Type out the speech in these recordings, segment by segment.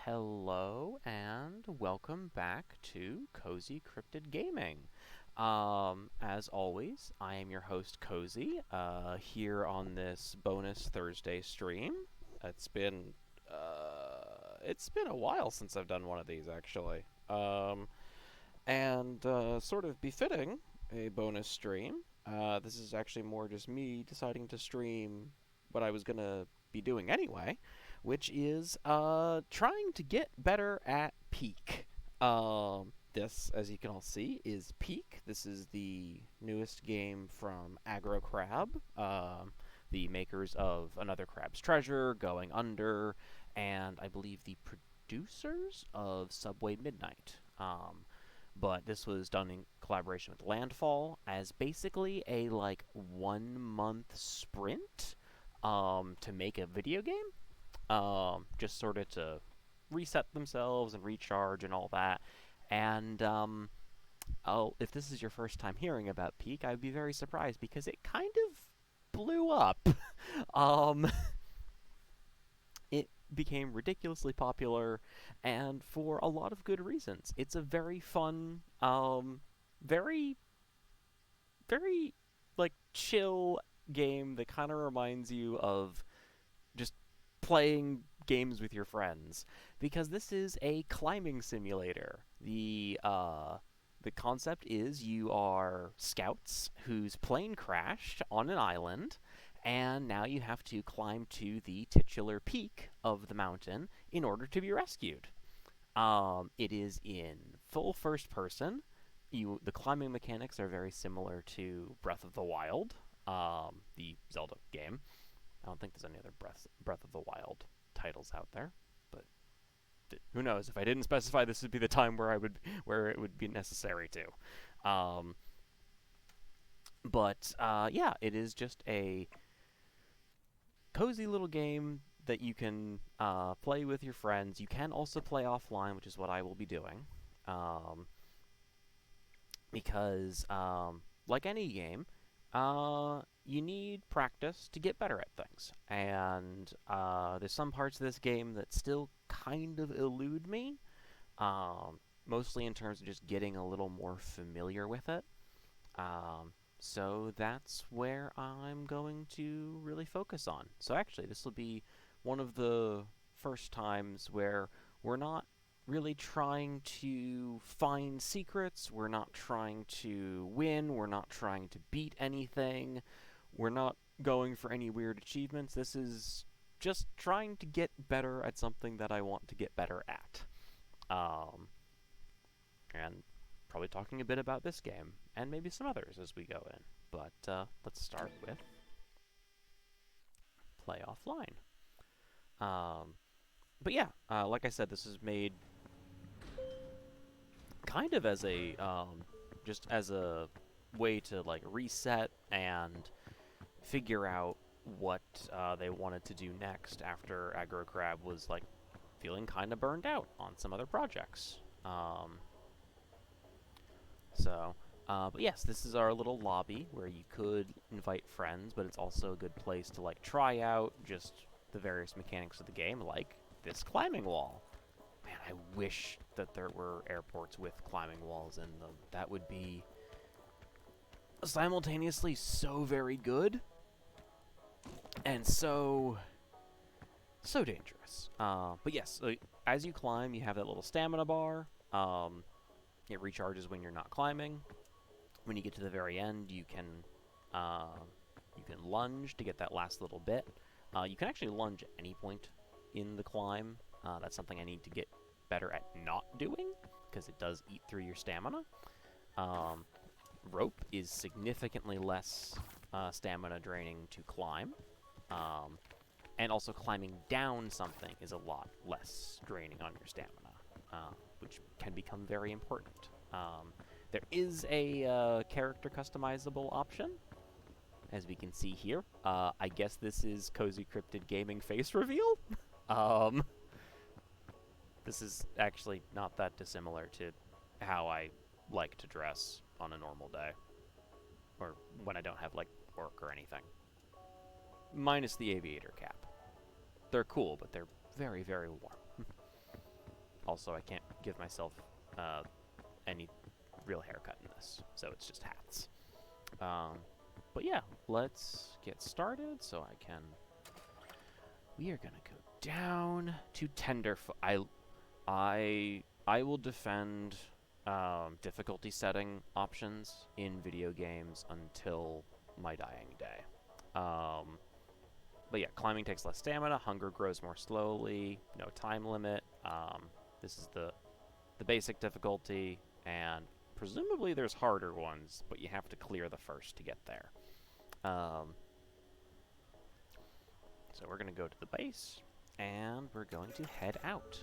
Hello and welcome back to CozyCryptidGaming. As always, I am your host Cozy, here on this bonus Thursday stream. It's been it's been a while since I've done one of these actually. And sort of befitting a bonus stream. This is actually more just me deciding to stream what I was gonna be doing anyway, which is trying to get better at Peak. This, as you can all see, is Peak. This is the newest game from Aggro Crab, the makers of Another Crab's Treasure, Going Under, and I believe the producers of Subway Midnight. But this was done in collaboration with Landfall as basically a 1 month sprint to make a video game, just sort of to reset themselves and recharge and all that. And if this is your first time hearing about Peak, I'd be very surprised because it kind of blew up. um, it became ridiculously popular, and for a lot of good reasons. It's a very fun, very, very, chill game that kind of reminds you of just playing games with your friends, because this is a climbing simulator. The concept is you are scouts whose plane crashed on an island, and now you have to climb to the titular peak of the mountain in order to be rescued. It is in full first person. The climbing mechanics are very similar to Breath of the Wild, the Zelda game. I don't think there's any other Breath of the Wild titles out there, but who knows? If I didn't specify, this would be the time where it would be necessary to. Yeah, it is just a cozy little game that you can play with your friends. You can also play offline, which is what I will be doing, because like any game, you need practice to get better at things. And there's some parts of this game that still kind of elude me, mostly in terms of just getting a little more familiar with it. So that's where I'm going to really focus on. So actually, this will be one of the first times where we're not really trying to find secrets, we're not trying to win, we're not trying to beat anything, we're not going for any weird achievements. This is just trying to get better at something that I want to get better at. And probably talking a bit about this game, and maybe some others as we go in. But let's start with play offline. But yeah, like I said, this is made kind of as a just as a way to reset and figure out what they wanted to do next after Aggro Crab was feeling kind of burned out on some other projects. But yes, this is our little lobby where you could invite friends, but it's also a good place to try out just the various mechanics of the game, like this climbing wall. Man, I wish that there were airports with climbing walls in them. That would be simultaneously so very good and so dangerous. But yes, as you climb, you have that little stamina bar. It recharges when you're not climbing. When you get to the very end, you can lunge to get that last little bit. You can actually lunge at any point in the climb. That's something I need to get better at not doing, because it does eat through your stamina. Rope is significantly less stamina draining to climb. And also climbing down something is a lot less draining on your stamina, which can become very important. There is a character customizable option, as we can see here. I guess this is CozyCryptidGaming face reveal. This is actually not that dissimilar to how I like to dress on a normal day, or when I don't have work or anything. Minus the aviator cap. They're cool, but they're very, very warm. Also, I can't give myself any real haircut in this, so it's just hats. But yeah, let's get started so I can... We are gonna go down to Tenderfoot. I will defend difficulty setting options in video games until my dying day. But yeah, climbing takes less stamina, hunger grows more slowly, no time limit. This is the basic difficulty, and presumably there's harder ones, but you have to clear the first to get there. So we're going to go to the base, and we're going to head out.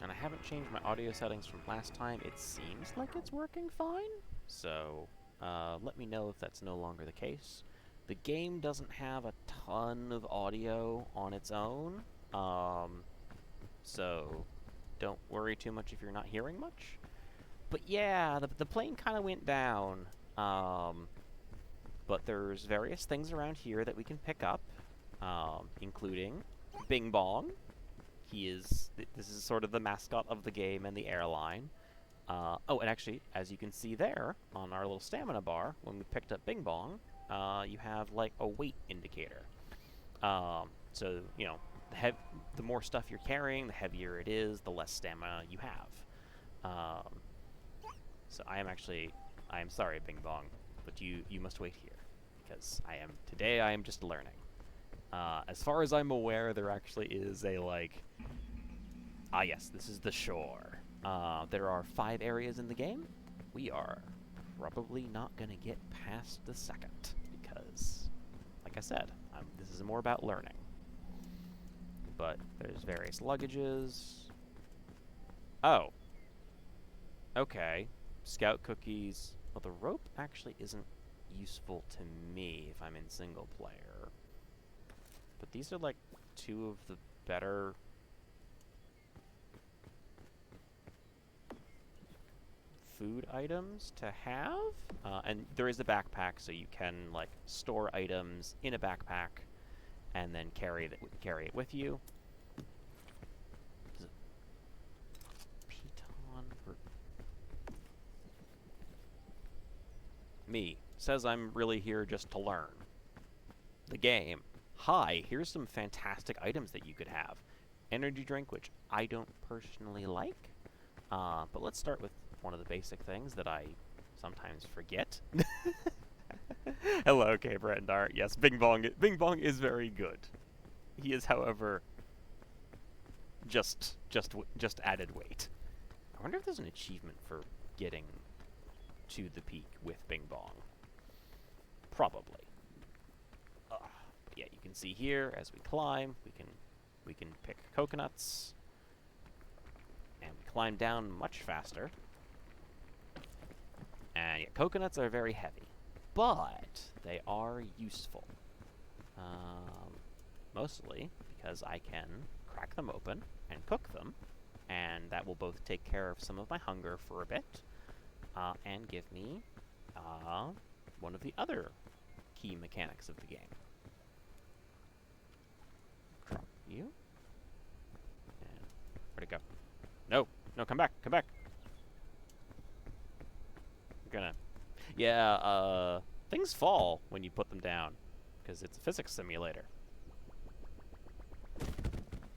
And I haven't changed my audio settings from last time. It seems like it's working fine, so let me know if that's no longer the case. The game doesn't have a ton of audio on its own, so don't worry too much if you're not hearing much. But yeah, the plane kind of went down, but there's various things around here that we can pick up, including Bing Bong. This is sort of the mascot of the game and the airline. Oh, and actually, as you can see there on our little stamina bar, when we picked up Bing Bong, you have like a weight indicator. So, you know, the more stuff you're carrying, the heavier it is, the less stamina you have. So I am sorry, Bing Bong, but you must wait here, because today I am just learning. As far as I'm aware, there actually is a, like... Ah, yes, this is the shore. There are 5 areas in the game. We are probably not going to get past the second, because, like I said, this is more about learning. But there's various luggages. Oh. Okay. Scout cookies. Well, the rope actually isn't useful to me if I'm in single player. But these are, like, 2 of the better... food items to have. And there is a backpack, so you can, like, store items in a backpack and then carry it with you. Piton for... Me. Says I'm really here just to learn. The game. Hi, here's some fantastic items that you could have. Energy drink, which I don't personally like. But let's start with one of the basic things that I sometimes forget. Hello, okay, Brendar. Yes, Bing Bong is very good. He is, however, just added weight. I wonder if there's an achievement for getting to the peak with Bing Bong. Probably. Yeah, you can see here as we climb, we can pick coconuts, and we climb down much faster. And yeah, coconuts are very heavy, but they are useful. Mostly because I can crack them open and cook them, and that will both take care of some of my hunger for a bit, and give me one of the other key mechanics of the game. Drop you. And where'd it go? No, come back. Yeah, things fall when you put them down, because it's a physics simulator.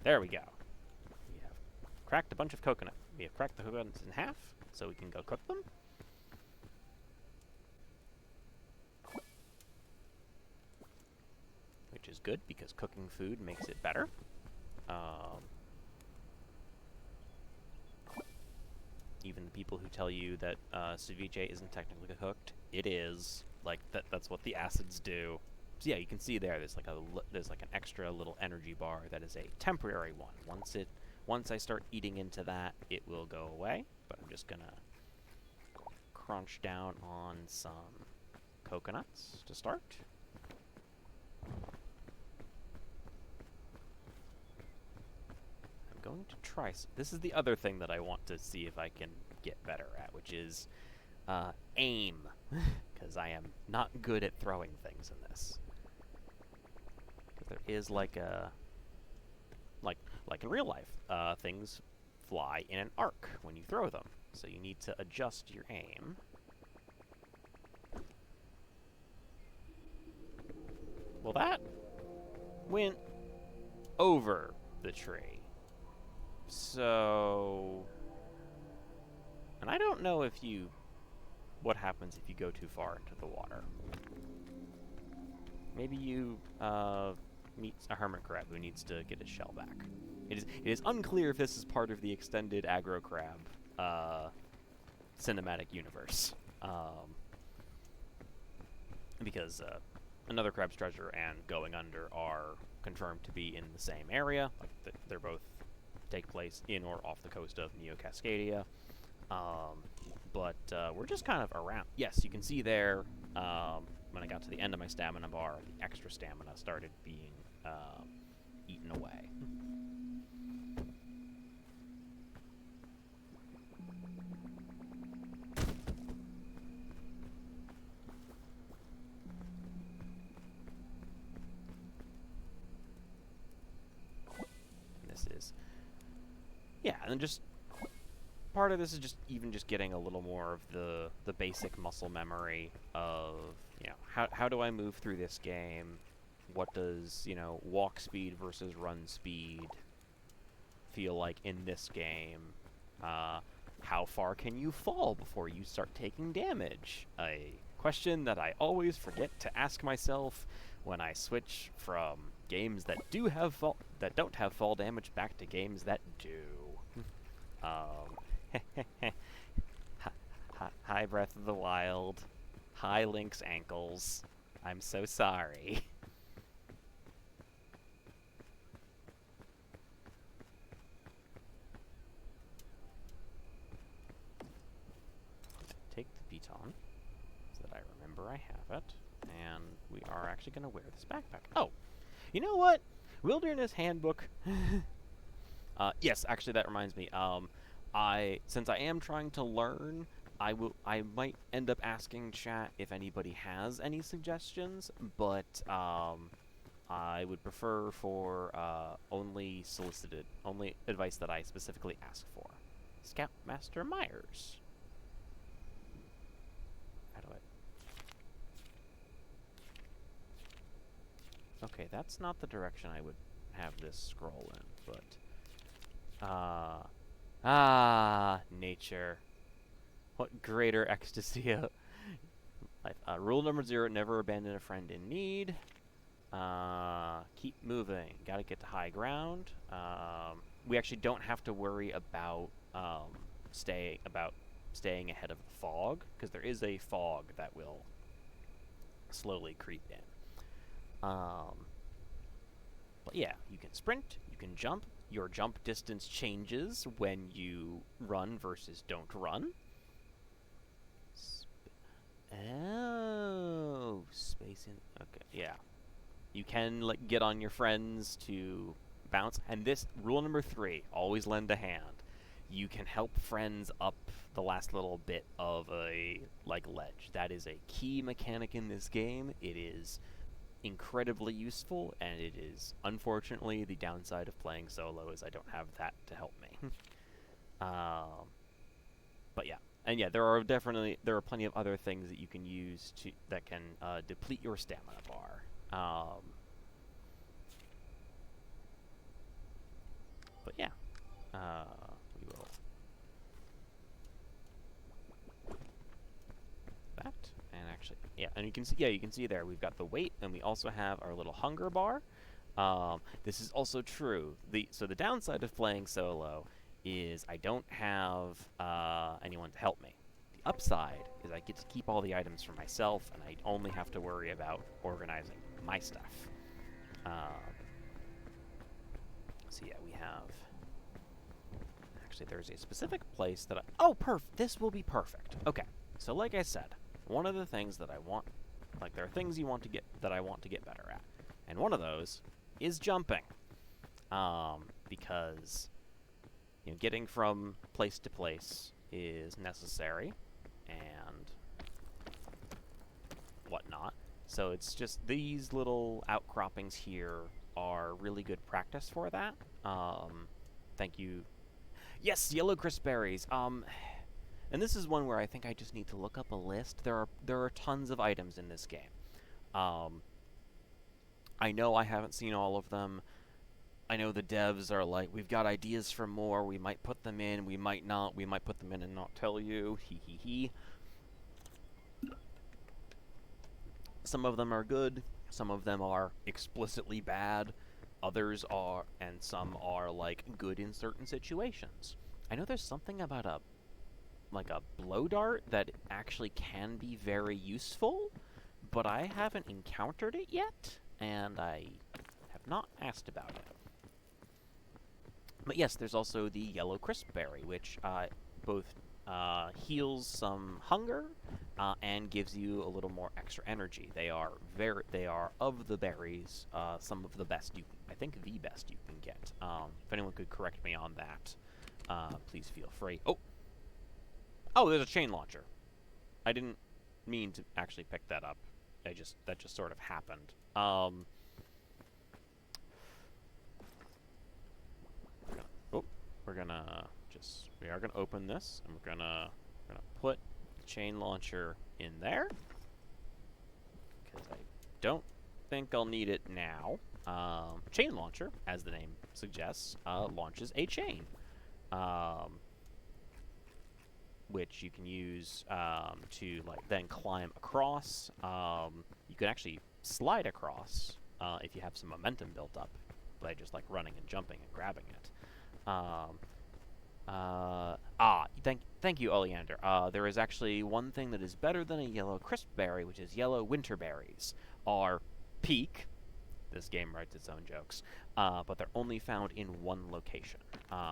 There we go. We have cracked a bunch of coconut. We have cracked the coconuts in half, so we can go cook them. Which is good, because cooking food makes it better. Even the people who tell you that ceviche isn't technically cooked, it is. Like, that's what the acids do. So yeah, you can see there, there's like an extra little energy bar that is a temporary one. Once I start eating into that, it will go away. But I'm just gonna crunch down on some coconuts to start. I'm going to try this is the other thing that I want to see if I can get better at, which is aim, because I am not good at throwing things in this. there is like a like in real life, things fly in an arc when you throw them, so you need to adjust your aim. Well, that went over the tree. So, and I don't know if what happens if you go too far into the water. Maybe you meet a hermit crab who needs to get his shell back. It is unclear if this is part of the extended aggro crab cinematic universe, because another crab's treasure and going under are confirmed to be in the same area. Like they're both take place in or off the coast of Neo Cascadia. But we're just kind of around. Yes, you can see there, when I got to the end of my stamina bar, the extra stamina started being eaten away. And this is... Yeah, and then just... Part of this is just getting a little more of the basic muscle memory of, you know, how do I move through this game? What does, you know, walk speed versus run speed feel like in this game? How far can you fall before you start taking damage? A question that I always forget to ask myself when I switch from games that don't have fall damage back to games that do. Hi, Breath of the Wild. Hi, Link's ankles. I'm so sorry. Take the baton so that I remember I have it, and we are actually going to wear this backpack. Oh, you know what? Wilderness Handbook. Yes, actually, that reminds me. Since I am trying to learn, I might end up asking chat if anybody has any suggestions, but I would prefer for only advice that I specifically ask for. Scoutmaster Myers. How do I... Okay, that's not the direction I would have this scroll in, but... nature. What greater ecstasy of life. Rule number 0, never abandon a friend in need. Keep moving. Gotta get to high ground. We actually don't have to worry about staying ahead of the fog, because there is a fog that will slowly creep in. But yeah, you can sprint, you can jump. Your jump distance changes when you run versus don't run. Oh, space in... Okay, yeah. You can get on your friends to bounce. And this, rule number 3, always lend a hand. You can help friends up the last little bit of a, ledge. That is a key mechanic in this game. It is incredibly useful, and it is, unfortunately, the downside of playing solo is I don't have that to help me. But yeah. And yeah, there are plenty of other things that you can use that can deplete your stamina bar. But yeah, we will that, and actually, yeah, and you can see there we've got the weight, and we also have our little hunger bar. This is also true. So the downside of playing solo is I don't have anyone to help me. The upside is I get to keep all the items for myself, and I only have to worry about organizing my stuff. So yeah, we have... Actually, there's a specific place that Oh, this will be perfect. Okay, so like I said, one of the things that I want... there are things that I want to get better at. And one of those is jumping. Because... getting from place to place is necessary, and whatnot. So it's just these little outcroppings here are really good practice for that. Thank you. Yes, yellow crisp berries. And this is one where I think I just need to look up a list. There are tons of items in this game. I know I haven't seen all of them. I know the devs are like, we've got ideas for more. We might put them in. We might not. We might put them in and not tell you. Hee hee hee. Some of them are good. Some of them are explicitly bad. Others are, and some are like good in certain situations. I know there's something about a blow dart that actually can be very useful, but I haven't encountered it yet, and I have not asked about it. But yes, there's also the yellow crisp berry, which both heals some hunger and gives you a little more extra energy. They are of the berries, some of the best I think the best you can get. If anyone could correct me on that, please feel free. Oh, there's a chain launcher. I didn't mean to actually pick that up. That just sort of happened. We are gonna open this, and we're gonna put the chain launcher in there, because I don't think I'll need it now. Chain launcher, as the name suggests, launches a chain, which you can use to then climb across. You can actually slide across if you have some momentum built up by just running and jumping and grabbing it. Thank you, Oleander. There is actually one thing that is better than a yellow crisp berry, which is yellow winter berries. Are peak. This game writes its own jokes, but they're only found in one location,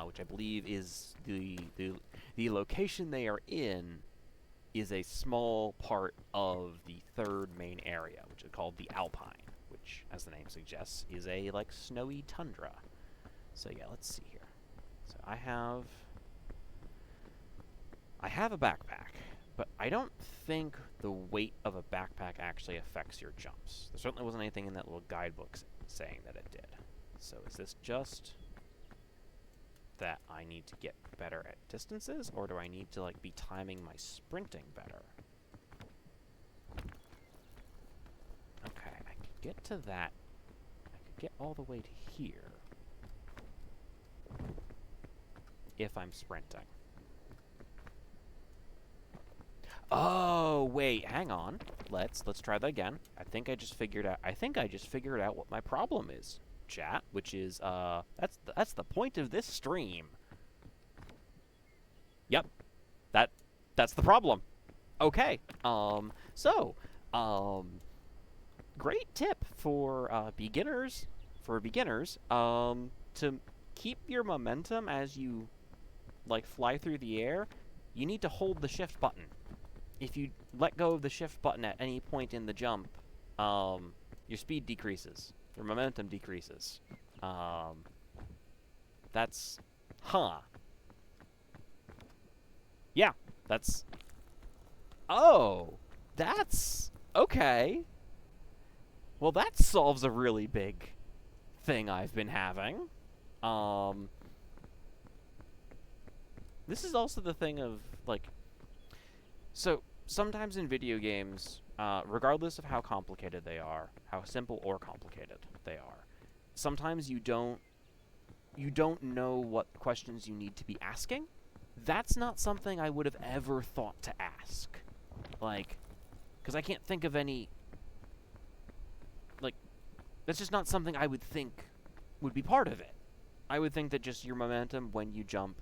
which I believe is the location they are in is a small part of the third main area, which is called the Alpine, which, as the name suggests, is a snowy tundra. So yeah, let's see here. So I have a backpack, but I don't think the weight of a backpack actually affects your jumps. There certainly wasn't anything in that little guidebook saying that it did. So is this just that I need to get better at distances, or do I need to be timing my sprinting better? Okay, I could get to that. I could get all the way to here if I'm sprinting. Oh, wait, hang on. Let's try that again. I think I just figured out what my problem is, chat, which is that's the point of this stream. Yep. That's the problem. Okay. Great tip for beginners to keep your momentum as you fly through the air. You need to hold the shift button. If you let go of the shift button at any point in the jump, your speed decreases. Your momentum decreases. That's... Huh. Yeah, that's... Oh! That's... Okay. Well, that solves a really big thing I've been having. This is also the thing of, so, sometimes in video games, regardless of how complicated they are, how simple or complicated they are, sometimes you don't know what questions you need to be asking. That's not something I would have ever thought to ask. Because I can't think of any... that's just not something I would think would be part of it. I would think that just your momentum when you jump,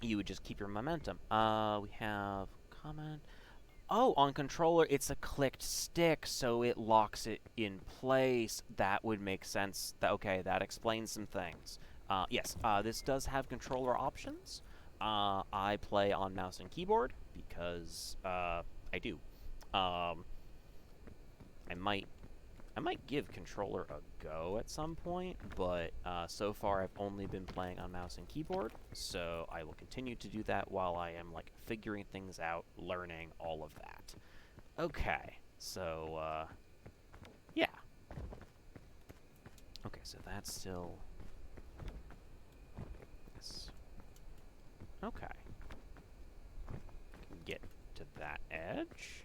you would just keep your momentum. We have comment. Oh, on controller, it's a clicked stick, so it locks it in place. That would make sense. Okay, that explains some things. Yes, this does have controller options. I play on mouse and keyboard because I do. I might give controller a go at some point, but so far I've only been playing on mouse and keyboard, so I will continue to do that while I am figuring things out, learning all of that. Okay, so yeah. Okay, so that's still... Yes. Okay. Get to that edge.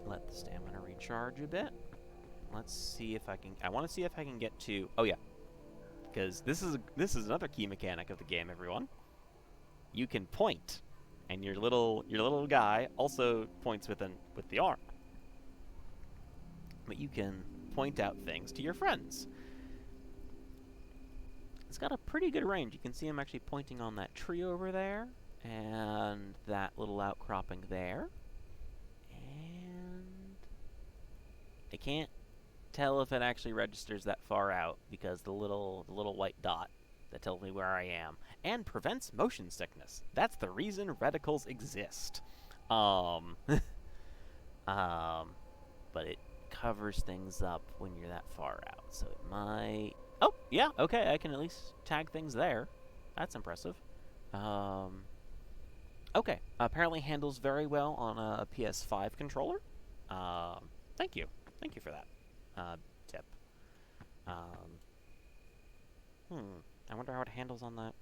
Let the stamina recharge a bit. Let's see if I can... I want to see if I can get to... Oh, yeah. Because this is another key mechanic of the game, everyone. You can point, and your little guy also points with the arm. But you can point out things to your friends. It's got a pretty good range. You can see him actually pointing on that tree over there, and that little outcropping there. And I can't tell if it actually registers that far out because the little white dot that tells me where I am and prevents motion sickness. That's the reason reticles exist. But it covers things up when you're that far out, so it might... Oh, yeah, okay, I can at least tag things there. That's impressive. Okay, apparently handles very well on a PS5 controller. Thank you for that tip. I wonder how it handles on that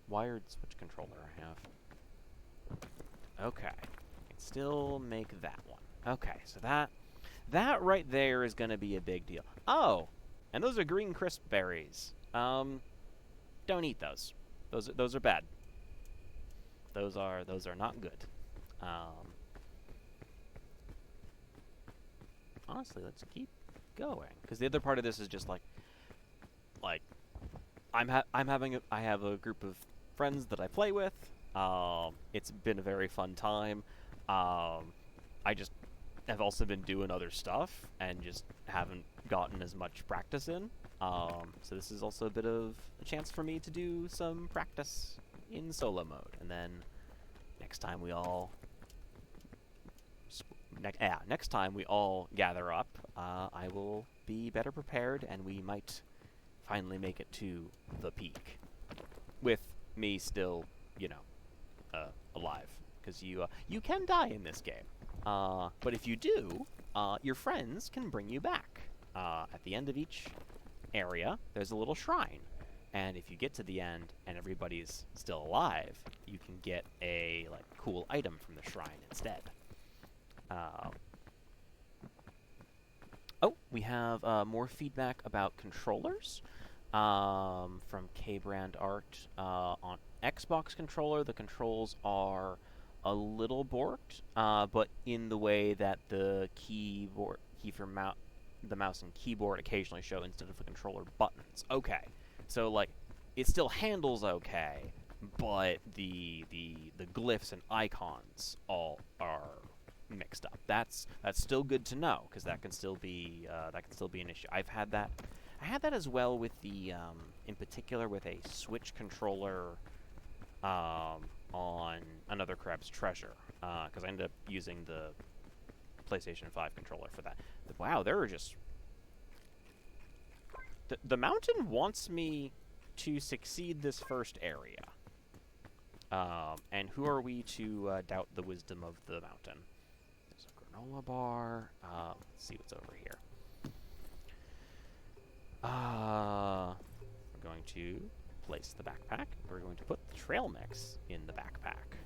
wired switch controller I have. Okay, I can still make that one. Okay, so that right there is going to be a big deal. Oh, and those are green crisp berries. Don't eat those. Those are bad. Those are not good. Honestly, let's keep going, because the other part of this is just like I have a group of friends that I play with. It's been a very fun time. I just have also been doing other stuff and just haven't gotten as much practice in. So this is also a bit of a chance for me to do some practice in solo mode, and then next time we all gather up, I will be better prepared, and we might finally make it to the peak with me still, alive, because you can die in this game, but if you do, your friends can bring you back. At the end of each area, there's a little shrine. And if you get to the end and everybody's still alive, you can get a cool item from the shrine instead. Oh, we have more feedback about controllers from K-Brand Art. On Xbox controller, the controls are a little borked, but in the way that the the mouse and keyboard occasionally show instead of the controller buttons. Okay. So, it still handles okay, but the glyphs and icons all are mixed up. That's still good to know, because that can still be an issue. I had that as well with the in particular with a Switch controller on Another Crab's Treasure, because I ended up using the PlayStation 5 controller for that. But wow, there are just... The mountain wants me to succeed this first area. And who are we to doubt the wisdom of the mountain? There's a granola bar. Let's see what's over here. We're going to place the backpack. We're going to put the trail mix in the backpack.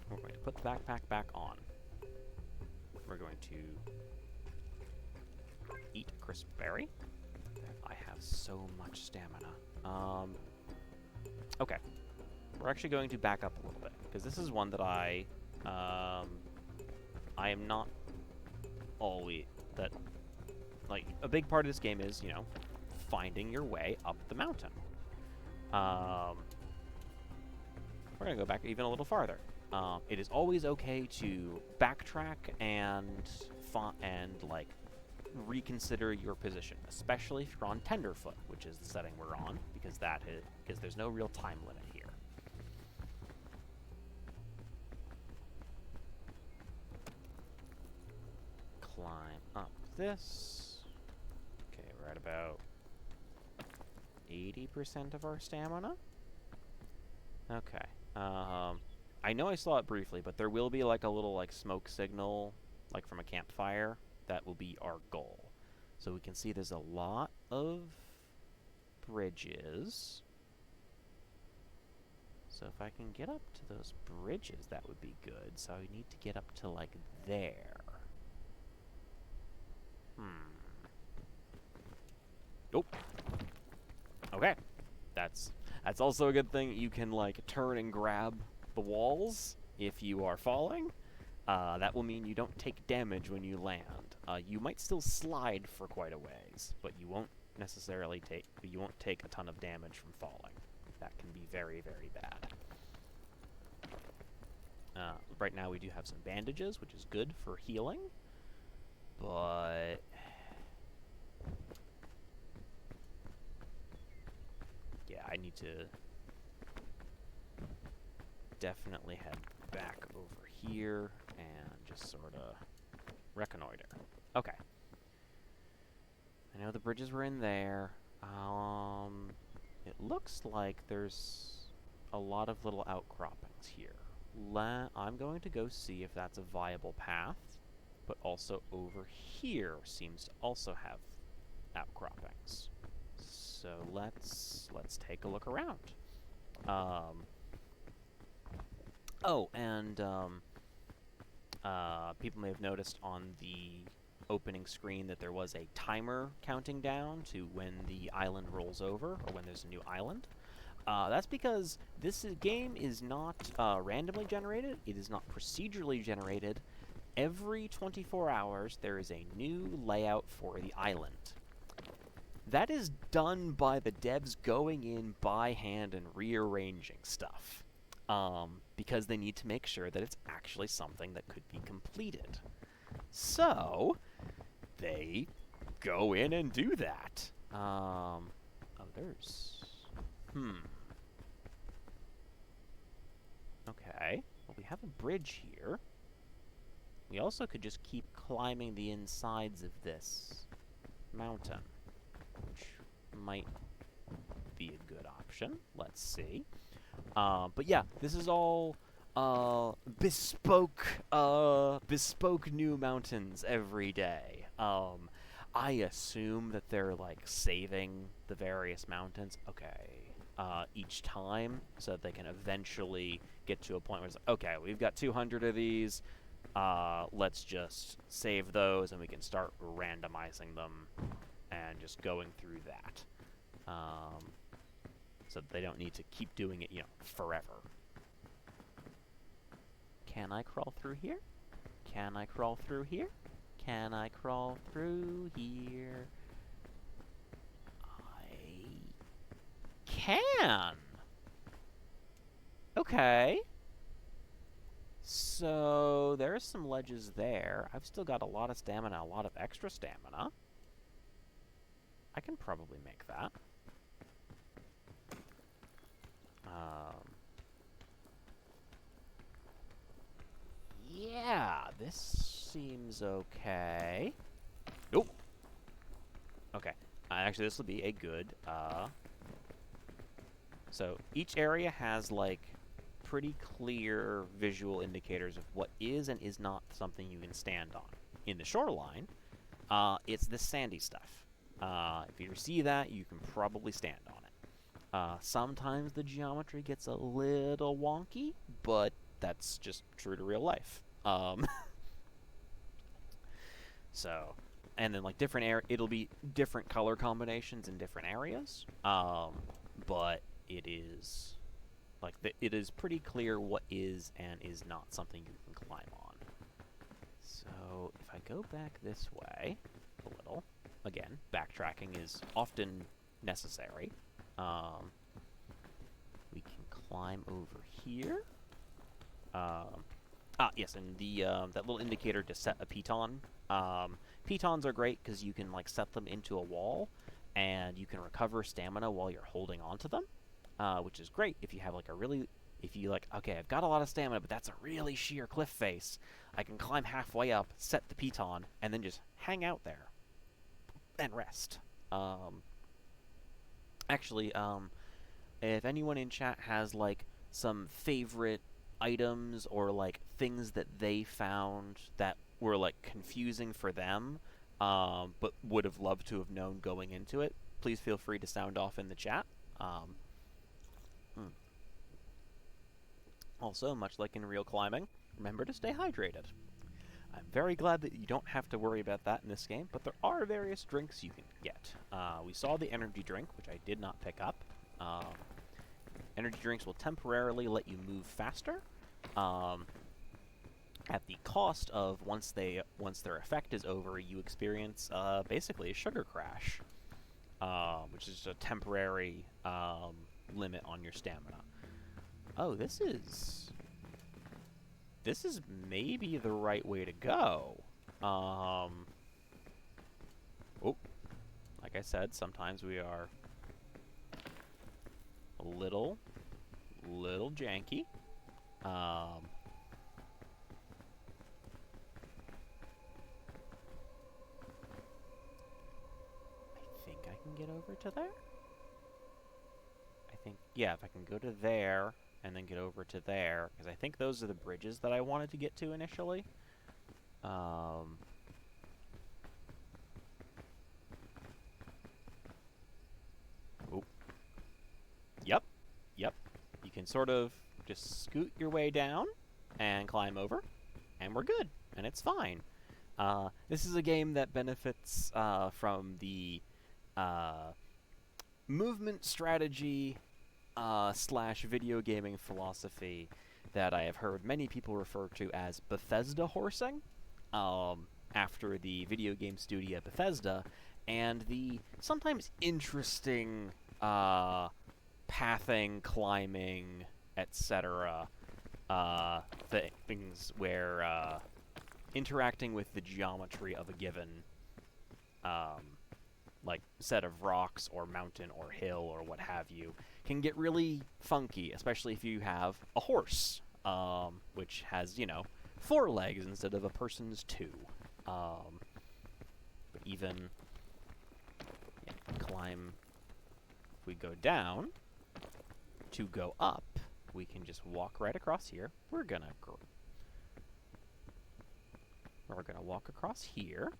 We're going to put the backpack back on. We're going to eat a crisp berry. I have so much stamina. Okay. We're actually going to back up a little bit, because this is one that I am not always... a big part of this game is, finding your way up the mountain. We're going to go back even a little farther. It is always okay to backtrack and reconsider your position, especially if you're on Tenderfoot, which is the setting we're on, because there's no real time limit here. Climb up this. Okay, we're at about 80% of our stamina. Okay. I know I saw it briefly, but there will be a little smoke signal like from a campfire, that will be our goal. So we can see there's a lot of bridges. So if I can get up to those bridges, that would be good. So I need to get up to, like, there. Nope. Okay. That's also a good thing. You can, like, turn and grab the walls if you are falling. That will mean you don't take damage when you land. You might still slide for quite a ways, but you won't necessarily take a ton of damage from falling. That can be very, very bad. Right now we do have some bandages, which is good for healing, but yeah, I need to definitely head back over here and just sort of reconnoiter. Okay. I know the bridges were in there. It looks like there's a lot of little outcroppings here. I'm going to go see if that's a viable path, but also over here seems to also have outcroppings. So let's take a look around. Oh, and people may have noticed on the opening screen that there was a timer counting down to when the island rolls over, or when there's a new island. That's because this game is not randomly generated. It is not procedurally generated. Every 24 hours, there is a new layout for the island. That is done by the devs going in by hand and rearranging stuff. Because they need to make sure that it's actually something that could be completed. So, they go in and do that. Oh, there's... Okay, well, we have a bridge here. We also could just keep climbing the insides of this mountain, which might be a good option. Let's see. But yeah, this is all bespoke new mountains every day. I assume that they're, like, saving the various mountains, each time, so that they can eventually get to a point where it's like, okay, we've got 200 of these, let's just save those, and we can start randomizing them and just going through that. So that they don't need to keep doing it, forever. Can I crawl through here? Can I crawl through here? Can I crawl through here? I can! Okay. So, there's some ledges there. I've still got a lot of stamina, a lot of extra stamina. I can probably make that. Yeah, this seems okay. Nope. Okay. Actually, this will be a good, So, each area has, like, pretty clear visual indicators of what is and is not something you can stand on. In the shoreline, it's the sandy stuff. If you see that, you can probably stand on it. Sometimes the geometry gets a little wonky, but that's just true to real life. So, and then, like, it'll be different color combinations in different areas, but it is, like, it is pretty clear what is and is not something you can climb on. So, if I go back this way a little, again, backtracking is often necessary. We can climb over here. Yes, and the that little indicator to set a piton. Pitons are great because you can, like, set them into a wall, and you can recover stamina while you're holding on to them, which is great if you have, like, okay, I've got a lot of stamina, but that's a really sheer cliff face. I can climb halfway up, set the piton, and then just hang out there and rest. Actually, if anyone in chat has, like, some favorite items or, like, things that they found that were like confusing for them, but would have loved to have known going into it, please feel free to sound off in the chat. Hmm. Also, much like in real climbing, remember to stay hydrated. I'm very glad that you don't have to worry about that in this game, but there are various drinks you can get. We saw the energy drink, which I did not pick up. Energy drinks will temporarily let you move faster, at the cost of once their effect is over, you experience basically a sugar crash, which is a temporary limit on your stamina. Oh, this is maybe the right way to go. Oh, like I said, sometimes we are a little janky. I think I can get over to there. I think, yeah, if I can go to there and then get over to there, because I think those are the bridges that I wanted to get to initially. Oh. Yep. You can sort of just scoot your way down and climb over, and we're good, and it's fine. This is a game that benefits from the movement strategy / video gaming philosophy that I have heard many people refer to as Bethesda horsing, after the video game studio Bethesda, and the sometimes interesting pathing, climbing, etc. Things where interacting with the geometry of a given like set of rocks or mountain or hill or what have you can get really funky, especially if you have a horse, which has, 4 legs instead of a person's 2. But even climb, if we go down to go up, we can just walk right across here. We're gonna walk across here.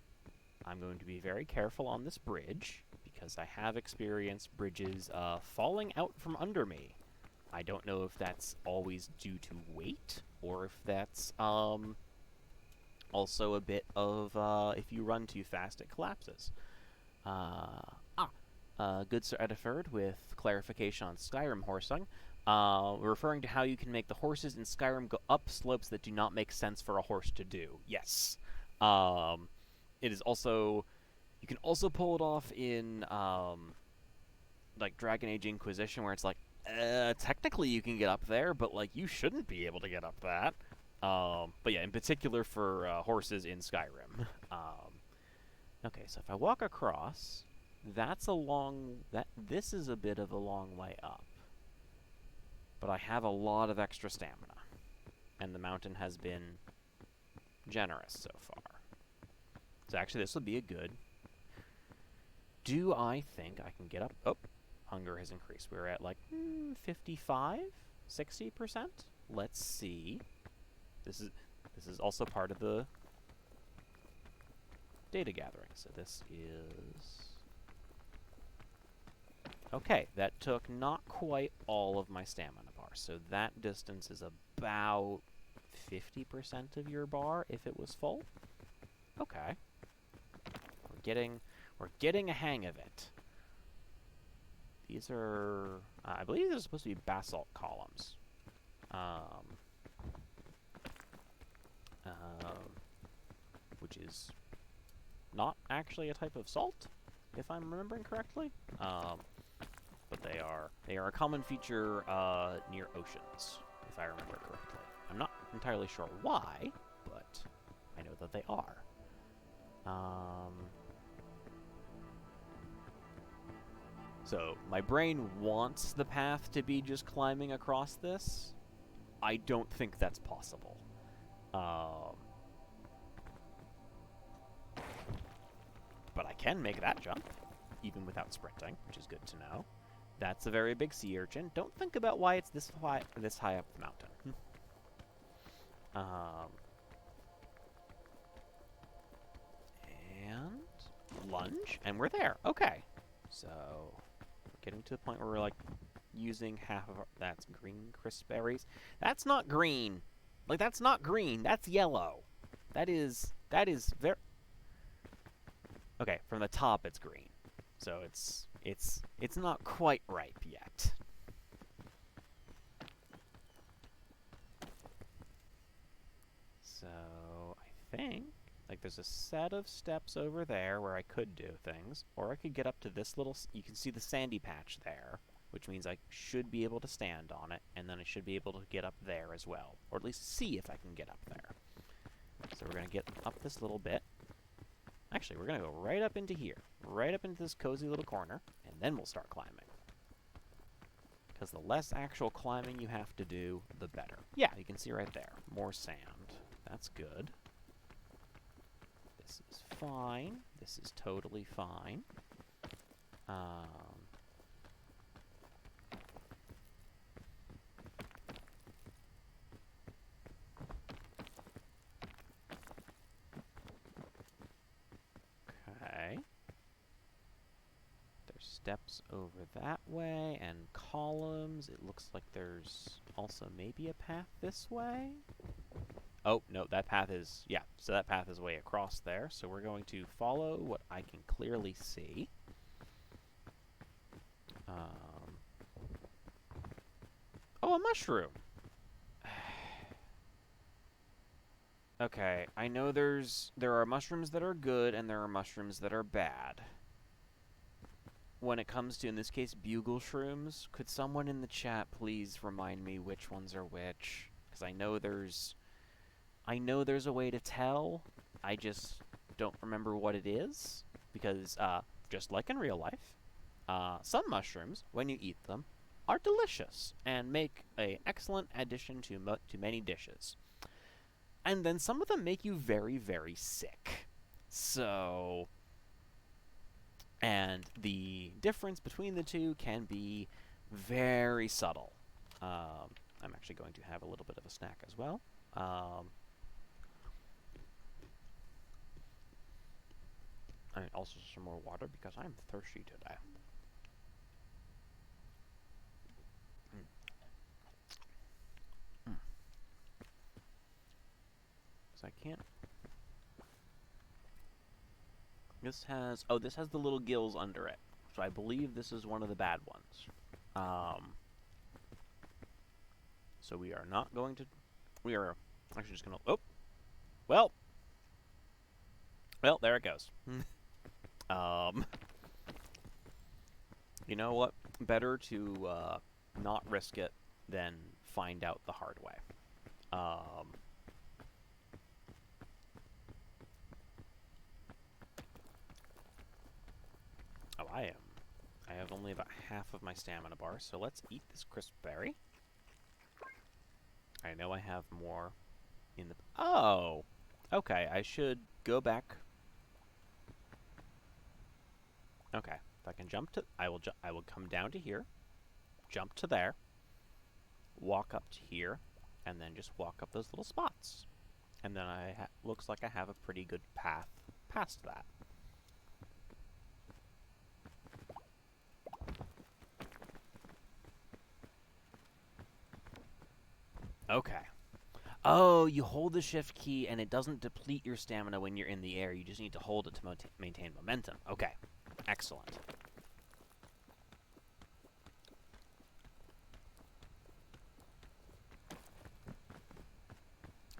I'm going to be very careful on this bridge, because I have experienced bridges falling out from under me. I don't know if that's always due to weight, or if that's also a bit of if you run too fast, it collapses. Good Sir Ediford with clarification on Skyrim horsing. Referring to how you can make the horses in Skyrim go up slopes that do not make sense for a horse to do. Yes. It is also... You can also pull it off in, like, Dragon Age Inquisition, where it's like, technically you can get up there, but, like, you shouldn't be able to get up that. But yeah, in particular for horses in Skyrim. Okay, so if I walk across, this is a bit of a long way up. But I have a lot of extra stamina, and the mountain has been generous so far. So actually, this would be a good... Do I think I can get up? Oh, hunger has increased. We're at like 55, 60%. Let's see. This is also part of the data gathering. So this is... Okay, that took not quite all of my stamina bar. So that distance is about 50% of your bar if it was full. Okay. We're getting a hang of it. These are... I believe they're supposed to be basalt columns. Which is not actually a type of salt, if I'm remembering correctly. But they are a common feature near oceans, if I remember correctly. I'm not entirely sure why, but I know that they are. So, my brain wants the path to be just climbing across this. I don't think that's possible. But I can make that jump, even without sprinting, which is good to know. That's a very big sea urchin. Don't think about why it's this high up the mountain. range, and we're there. Okay. So, we're getting to the point where we're, like, using half of our... That's green crisp berries. That's not green. Like, that's not green. That's yellow. That is very... Okay, from the top it's green. So it's not quite ripe yet. So, I think, like, there's a set of steps over there where I could do things, or I could get up to this little... You can see the sandy patch there, which means I should be able to stand on it, and then I should be able to get up there as well, or at least see if I can get up there. So we're going to get up this little bit. Actually, we're going to go right up into here, right up into this cozy little corner, and then we'll start climbing. Because the less actual climbing you have to do, the better. Yeah, you can see right there. More sand. That's good. This is fine. This is totally fine. Okay. There's steps over that way, and columns. It looks like there's also maybe a path this way. Oh, no, that path is... Yeah, so that path is way across there. So we're going to follow what I can clearly see. Oh, a mushroom! Okay, I know there are mushrooms that are good and there are mushrooms that are bad. When it comes to, in this case, bugle shrooms, could someone in the chat please remind me which ones are which? Because I know there's a way to tell. I just don't remember what it is. Because, just like in real life, some mushrooms, when you eat them, are delicious and make an excellent addition to many dishes. And then some of them make you very, very sick. So... And the difference between the two can be very subtle. I'm actually going to have a little bit of a snack as well. And also some more water because I'm thirsty today. So I can't... This has the little gills under it. So I believe this is one of the bad ones. So we are not going to... We are actually just going to... Oh! Well, there it goes. You know what? Better to not risk it than find out the hard way. Oh, I have only about half of my stamina bar, so let's eat this crisp berry. I know I have more in the... Oh! Okay, I should go back. Okay, if I can jump to... I will come down to here, jump to there, walk up to here, and then just walk up those little spots. And then looks like I have a pretty good path past that. Okay. Oh, you hold the shift key and it doesn't deplete your stamina when you're in the air. You just need to hold it to maintain momentum. Okay. Excellent.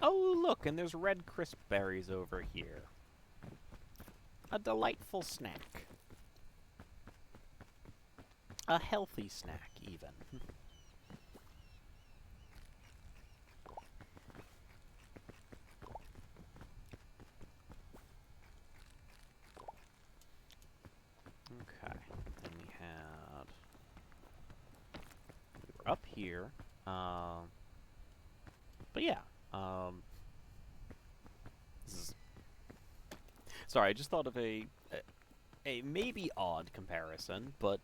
Oh, look, and there's red crisp berries over here. A delightful snack. A healthy snack, even. Okay, then we were up here, but yeah, this is, sorry, I just thought of a maybe odd comparison, but,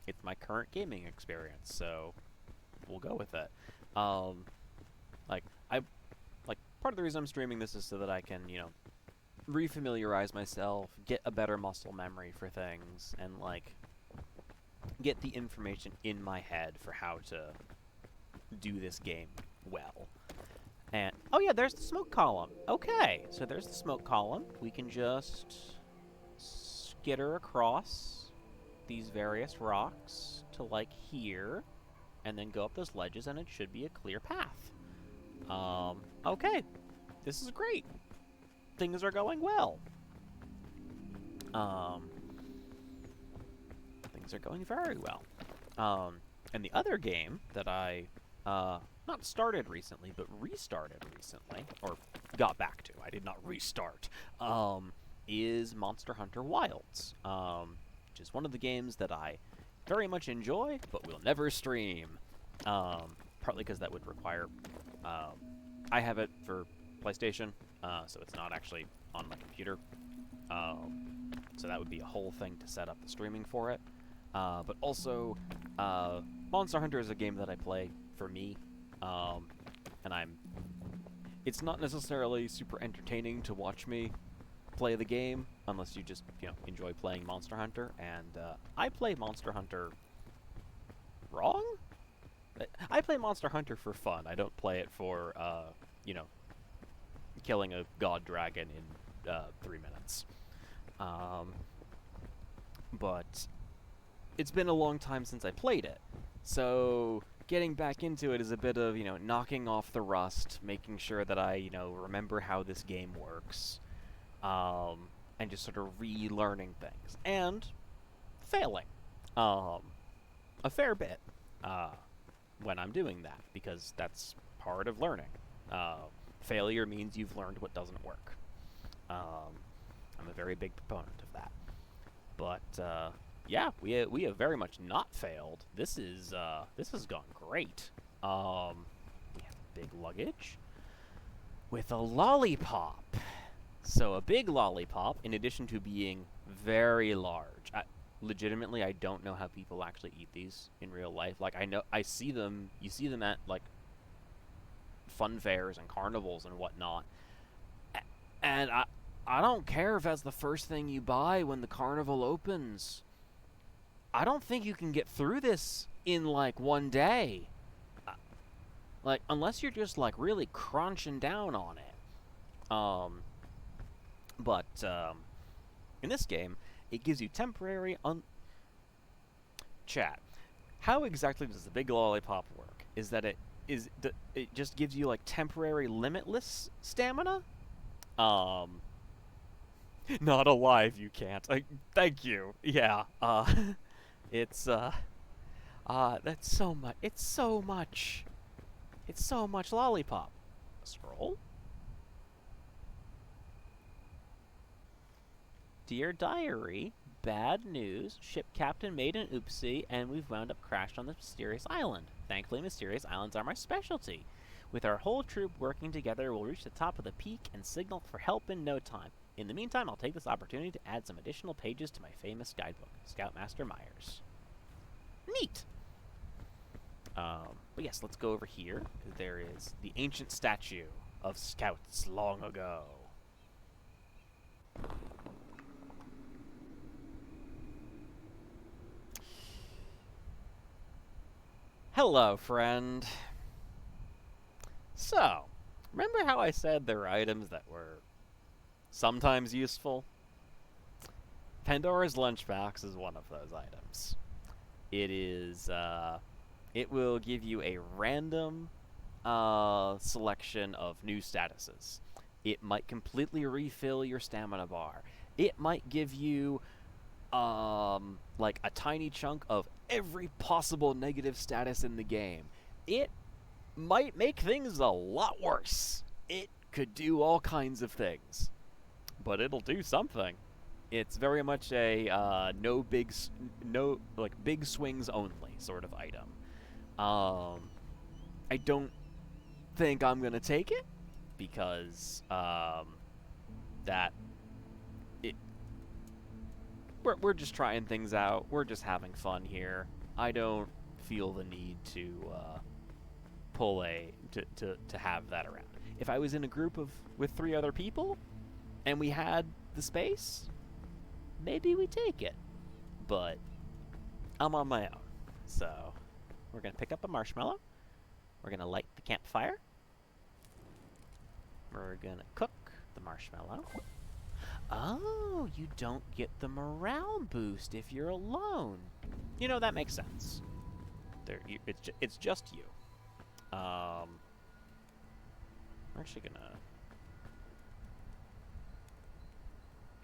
it's my current gaming experience, so we'll go with it. Like, part of the reason I'm streaming this is so that I can, you know, refamiliarize myself, get a better muscle memory for things, and, like, get the information in my head for how to do this game well. And, oh yeah, there's the smoke column. Okay, so there's the smoke column. We can just skitter across these various rocks to, like, here, and then go up those ledges, and it should be a clear path. Okay, this is great. Things are going well. Things are going very well. And the other game that I, not started recently, but restarted recently, or got back to, I did not restart, is Monster Hunter Wilds, which is one of the games that I very much enjoy, but will never stream. Partly because that would require, I have it for PlayStation, so it's not actually on my computer. So that would be a whole thing to set up the streaming for it. But also, Monster Hunter is a game that I play for me, and it's not necessarily super entertaining to watch me play the game, unless you just, enjoy playing Monster Hunter, and, I play Monster Hunter wrong? I play Monster Hunter for fun. I don't play it for, killing a god dragon in 3 minutes. But it's been a long time since I played it, so getting back into it is a bit of, knocking off the rust, making sure that I, remember how this game works, and just sort of relearning things, and failing a fair bit when I'm doing that, because that's part of learning. Failure means you've learned what doesn't work. I'm a very big proponent of that. But yeah, we have very much not failed. This has gone great. We have big luggage with a lollipop. So a big lollipop, in addition to being very large. Legitimately, I don't know how people actually eat these in real life. Like, I see them. You see them at, like, fun fairs and carnivals and whatnot. And I don't care if that's the first thing you buy when the carnival opens. I don't think you can get through this in, like, one day. Like, unless you're just, like, really crunching down on it. But in this game, it gives you temporary Chat. How exactly does the big lollipop work? Is that it just gives you, like, temporary limitless stamina? Not alive, you can't. Thank you. Yeah. It's that's so much. It's so much. It's so much lollipop. Scroll. Dear Diary, bad news. Ship captain made an oopsie, and we've wound up crashed on the mysterious island. Thankfully, mysterious islands are my specialty. With our whole troop working together, we'll reach the top of the peak and signal for help in no time. In the meantime, I'll take this opportunity to add some additional pages to my famous guidebook, Scoutmaster Myers. Neat! But yes, let's go over here. There is the ancient statue of scouts long ago. Hello, friend. So, remember how I said there were items that were sometimes useful? Pandora's Lunchbox is one of those items. It is, it will give you a random selection of new statuses. It might completely refill your stamina bar. It might give you, like, a tiny chunk of every possible negative status in the game. It might make things a lot worse. It could do all kinds of things. But it'll do something. It's very much a big swings only sort of item. I don't think I'm gonna take it because we're just trying things out. We're just having fun here. I don't feel the need to to have that around. If I was in a group with 3 other people, and we had the space, maybe we take it. But I'm on my own. So we're going to pick up a marshmallow. We're going to light the campfire. We're going to cook the marshmallow. Oh, you don't get the morale boost if you're alone. You know, that makes sense. It's just you. We're actually going to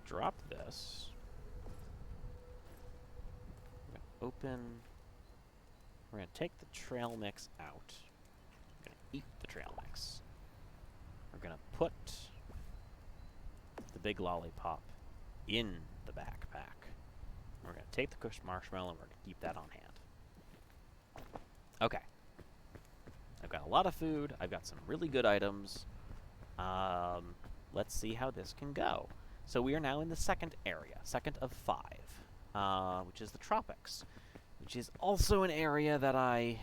drop this. We're going to open. We're going to take the trail mix out. We're going to eat the trail mix. We're going to put the big lollipop in the backpack. We're going to take the crushed marshmallow and we're going to keep that on hand. Okay. I've got a lot of food. I've got some really good items. Let's see how this can go. So we are now in the second area, second of 5, which is the tropics, which is also an area that I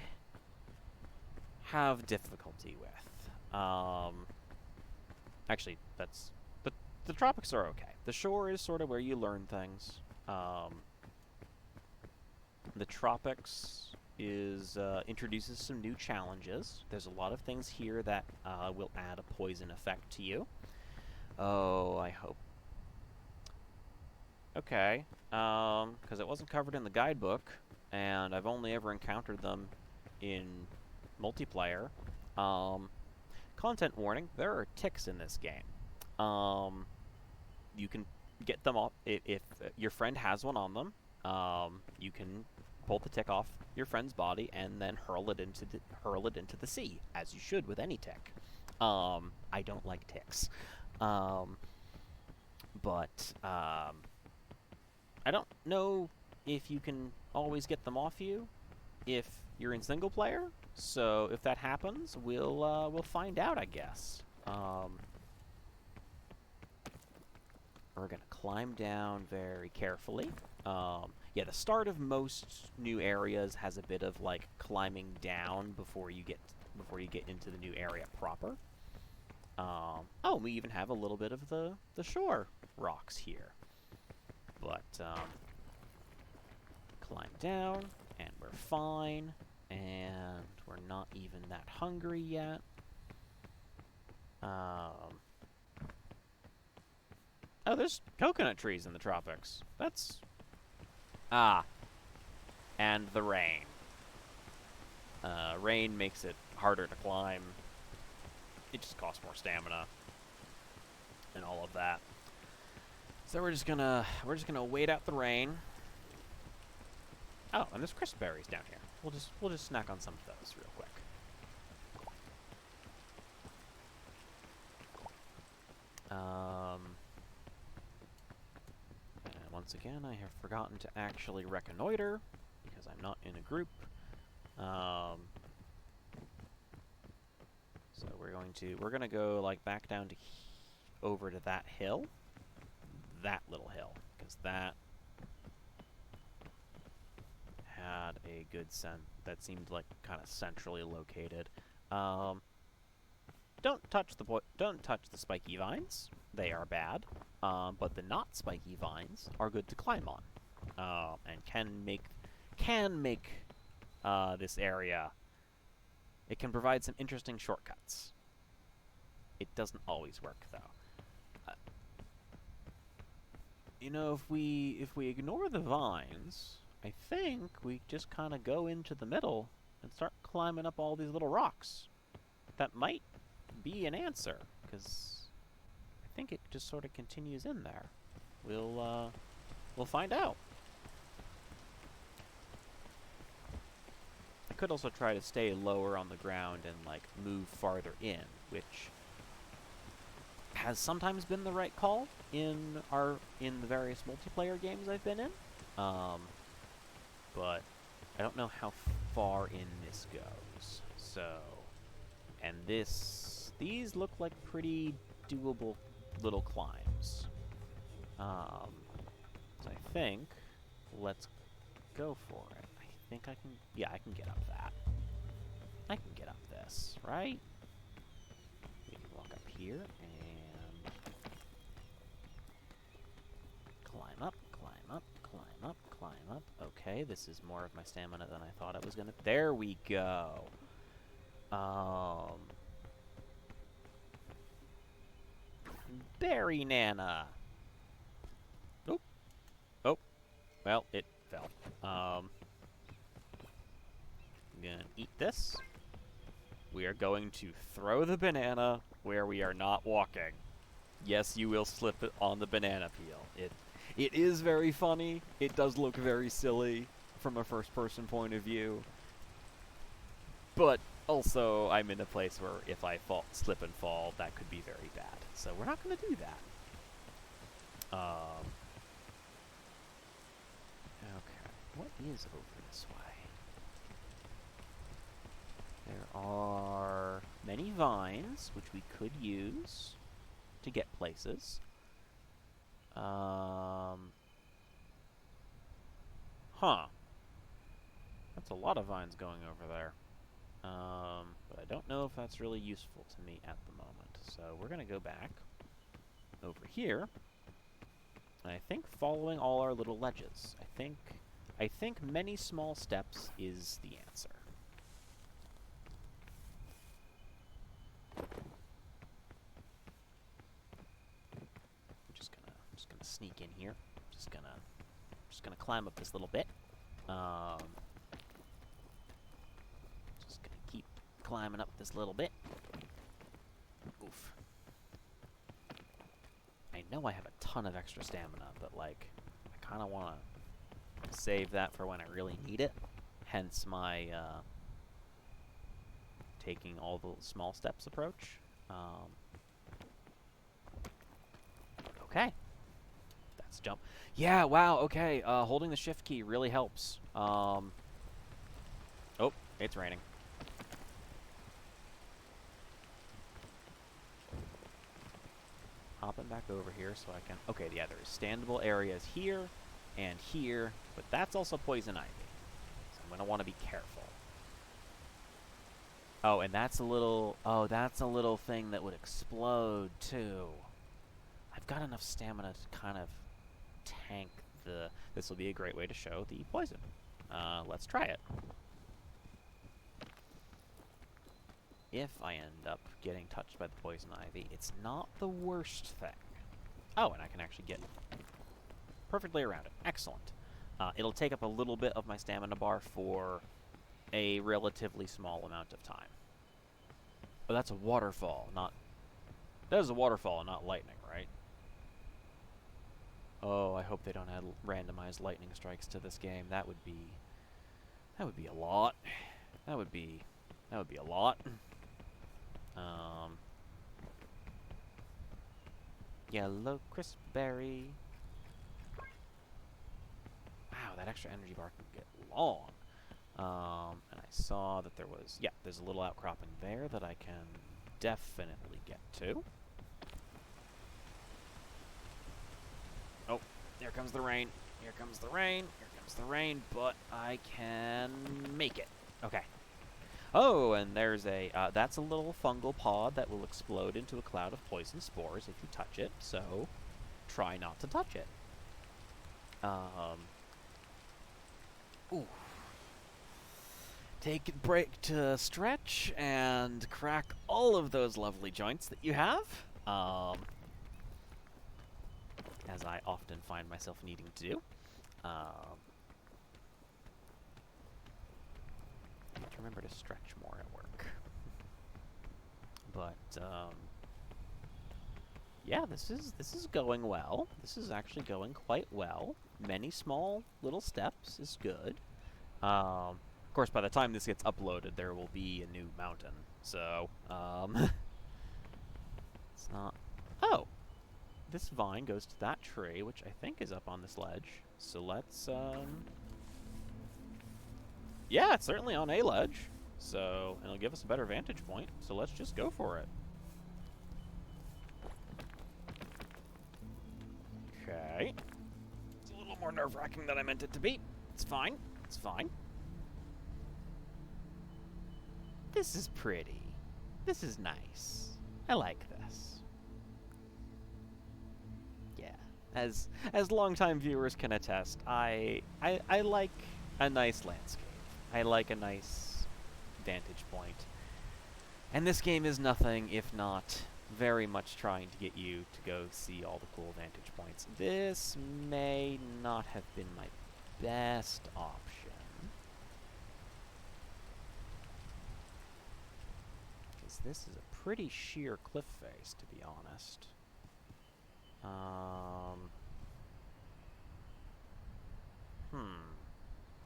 have difficulty with. Actually, that's... The tropics are okay. The shore is sort of where you learn things. The tropics introduces some new challenges. There's a lot of things here that will add a poison effect to you. Oh, I hope. Okay, because it wasn't covered in the guidebook, and I've only ever encountered them in multiplayer. Content warning, there are ticks in this game. You can get them off if your friend has one on them. You can pull the tick off your friend's body and then hurl it into the sea, as you should with any tick. I don't like ticks, but I don't know if you can always get them off you if you're in single player. So if that happens, we'll find out, I guess. We're going to climb down very carefully. Yeah, the start of most new areas has a bit of like climbing down before you get into the new area proper. Oh, we even have a little bit of the shore rocks here. But climb down and we're fine, and we're not even that hungry yet. Oh, there's coconut trees in the tropics. That's... Ah. And the rain. Rain makes it harder to climb. It just costs more stamina. And all of that. So we're just gonna wait out the rain. Oh, and there's crisp berries down here. We'll just snack on some of those real quick. And once again, I have forgotten to actually reconnoiter because I'm not in a group. So we're gonna go like back down to over to that hill, that little hill, because that had a good scent. That seemed like kind of centrally located. Don't touch the spiky vines. They are bad. But the not spiky vines are good to climb on, and can make this area. It can provide some interesting shortcuts. It doesn't always work though. You know, if we ignore the vines, I think we just kind of go into the middle and start climbing up all these little rocks. That might be an answer, because I think it just sort of continues in there. We'll find out. I could also try to stay lower on the ground and like move farther in, which has sometimes been the right call in the various multiplayer games I've been in. But I don't know how far in this goes. So, and these look like pretty doable little climbs. So I think let's go for it. I think I can, yeah, I can get up that. I can get up this, right? We can walk up here and Okay, this is more of my stamina than I thought it was gonna... There we go. Berry Nana. Oh. Oh. Well, it fell. I'm gonna eat this. We are going to throw the banana where we are not walking. Yes, you will slip it on the banana peel. It is very funny. It does look very silly from a first-person point of view. But also, I'm in a place where if I slip and fall, that could be very bad. So we're not going to do that. Okay, what is over this way? There are many vines, which we could use to get places. Huh. That's a lot of vines going over there. But I don't know if that's really useful to me at the moment. So we're going to go back over here. And I think following all our little ledges. I think many small steps is the answer. I'm just gonna sneak in here. Just gonna climb up this little bit. Just gonna keep climbing up this little bit. Oof. I know I have a ton of extra stamina, but like, I kind of want to save that for when I really need it. Hence my taking all the small steps approach. Okay. That's jump. Yeah, wow, okay. Holding the shift key really helps. Oh, it's raining. Hopping back over here so I can... Okay, yeah, there's standable areas here and here, but that's also poison ivy. So I'm going to want to be careful. Oh, and that's a little... Oh, that's a little thing that would explode, too. I've got enough stamina to kind of tank the... This will be a great way to show the poison. Let's try it. If I end up getting touched by the poison ivy, it's not the worst thing. Oh, and I can actually get perfectly around it. Excellent. It'll take up a little bit of my stamina bar for a relatively small amount of time. But that's a waterfall, not... That is a waterfall and not lightning, right? Oh, I hope they don't add randomized lightning strikes to this game. That would be a lot. That would be a lot. Yellow crisp berry. Wow, that extra energy bar can get long. And I saw that there was... Yeah, there's a little outcropping there that I can definitely get to. Oh, here comes the rain. Here comes the rain. Here comes the rain. But I can make it. Okay. Oh, and there's a... that's a little fungal pod that will explode into a cloud of poison spores if you touch it. So, try not to touch it. Ooh. Take a break to stretch and crack all of those lovely joints that you have. As I often find myself needing to do. Have to remember to stretch more at work. But, yeah, this is going well. This is actually going quite well. Many small little steps is good. Of course, by the time this gets uploaded, there will be a new mountain. So, it's not... Oh! This vine goes to that tree, which I think is up on this ledge. So let's, yeah, it's certainly on a ledge. So, and it'll give us a better vantage point. So let's just go for it. Okay. It's a little more nerve-wracking than I meant it to be. It's fine. It's fine. This is pretty. This is nice. I like this. Yeah. As longtime viewers can attest, I like a nice landscape. I like a nice vantage point. And this game is nothing if not very much trying to get you to go see all the cool vantage points. This may not have been my best option. Because this is a pretty sheer cliff face, to be honest.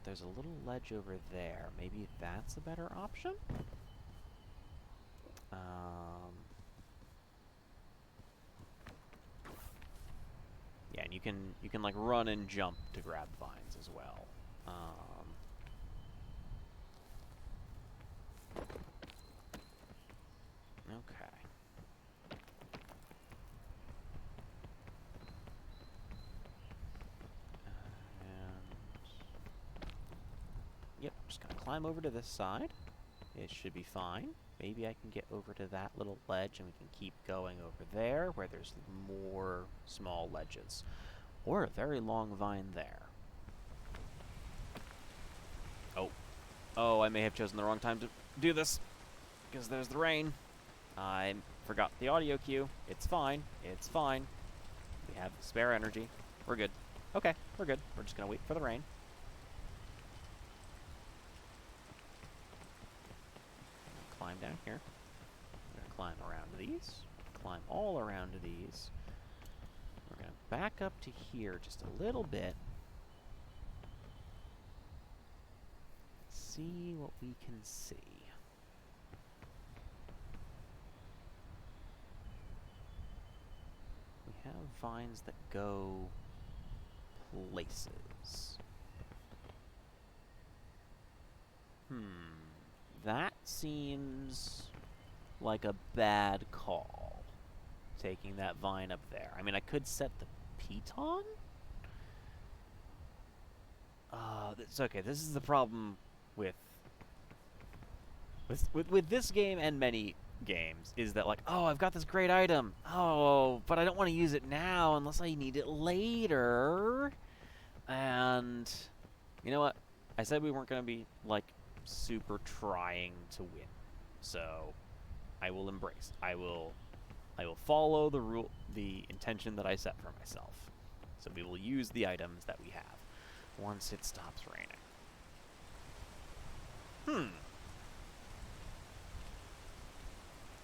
There's a little ledge over there. Maybe that's a better option? Yeah, and you can like run and jump to grab vines as well. Okay. Yep, just gonna climb over to this side. It should be fine. Maybe I can get over to that little ledge and we can keep going over there where there's more small ledges. Or a very long vine there. Oh. Oh, I may have chosen the wrong time to do this. Because there's the rain. I forgot the audio cue. It's fine. It's fine. We have spare energy. We're good. Okay, we're good. We're just gonna wait for the rain. Climb down here. We're going to climb around these. Climb all around these. We're going to back up to here just a little bit. See what we can see. We have vines that go places. That seems like a bad call, taking that vine up there. I mean, I could set the piton? It's okay. This is the problem with this game and many games, is that like, oh, I've got this great item. Oh, but I don't want to use it now unless I need it later. And you know what? I said we weren't going to be, like, super trying to win. So I will embrace. I will follow the intention that I set for myself. So we will use the items that we have once it stops raining.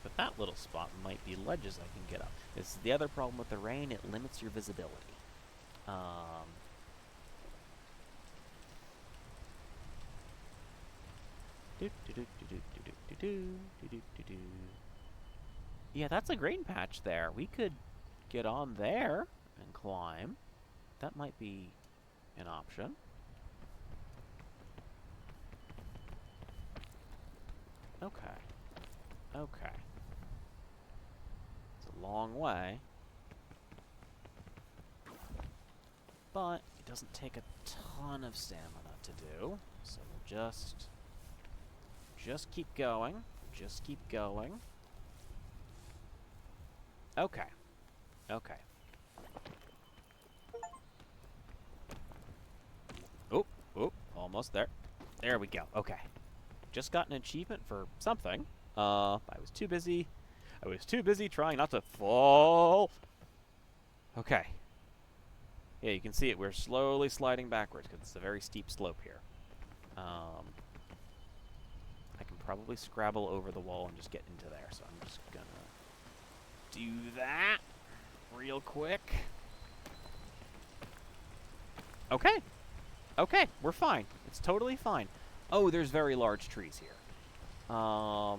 But that little spot might be ledges I can get up. This is the other problem with the rain. It limits your visibility. Yeah, that's a grain patch there. We could get on there and climb. That might be an option. Okay. Okay. It's a long way. But it doesn't take a ton of stamina to do. So we'll just keep going. Just keep going. Okay. Okay. Oh, oh, almost there. There we go. Okay. Just got an achievement for something. I was too busy trying not to fall. Okay. Yeah, you can see it. We're slowly sliding backwards because it's a very steep slope here. I can probably scrabble over the wall and just get into there, so I'm just gonna do that real quick. Okay. Okay, we're fine. It's totally fine. Oh, there's very large trees here. I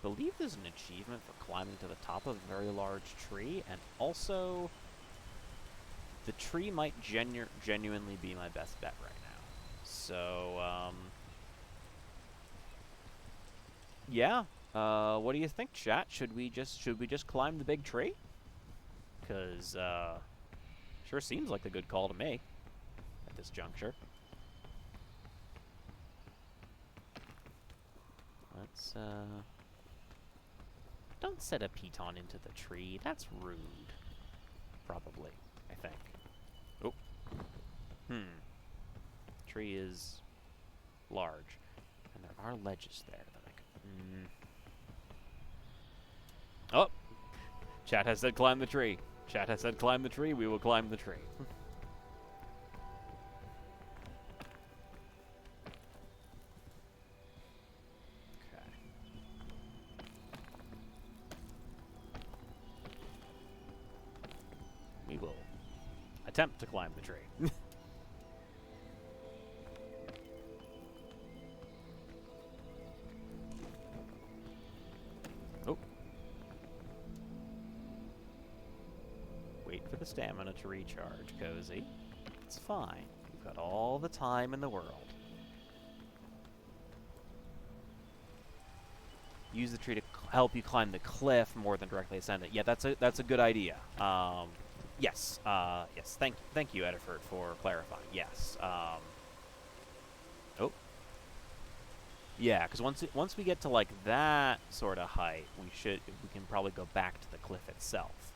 believe there's an achievement for climbing to the top of a very large tree, and also the tree might genuinely be my best bet right now. So, yeah. What do you think, chat? Should we just climb the big tree? 'Cause sure seems like a good call to me at this juncture. Let's don't set a piton into the tree. That's rude. Probably, I think. Oh. tree is large. And there are ledges there that I could... Oh! Chat has said climb the tree. Chat has said climb the tree. We will climb the tree. Okay. We will attempt to climb the tree. Oh. Wait for the stamina to recharge, Cozy. It's fine. You've got all the time in the world. Use the tree to help you climb the cliff more than directly ascend it. Yeah, that's a good idea. Yes. Yes. Thank you, Ediford, for clarifying. Yes. Oh. Yeah, because once we get to like that sort of height, we can probably go back to the cliff itself.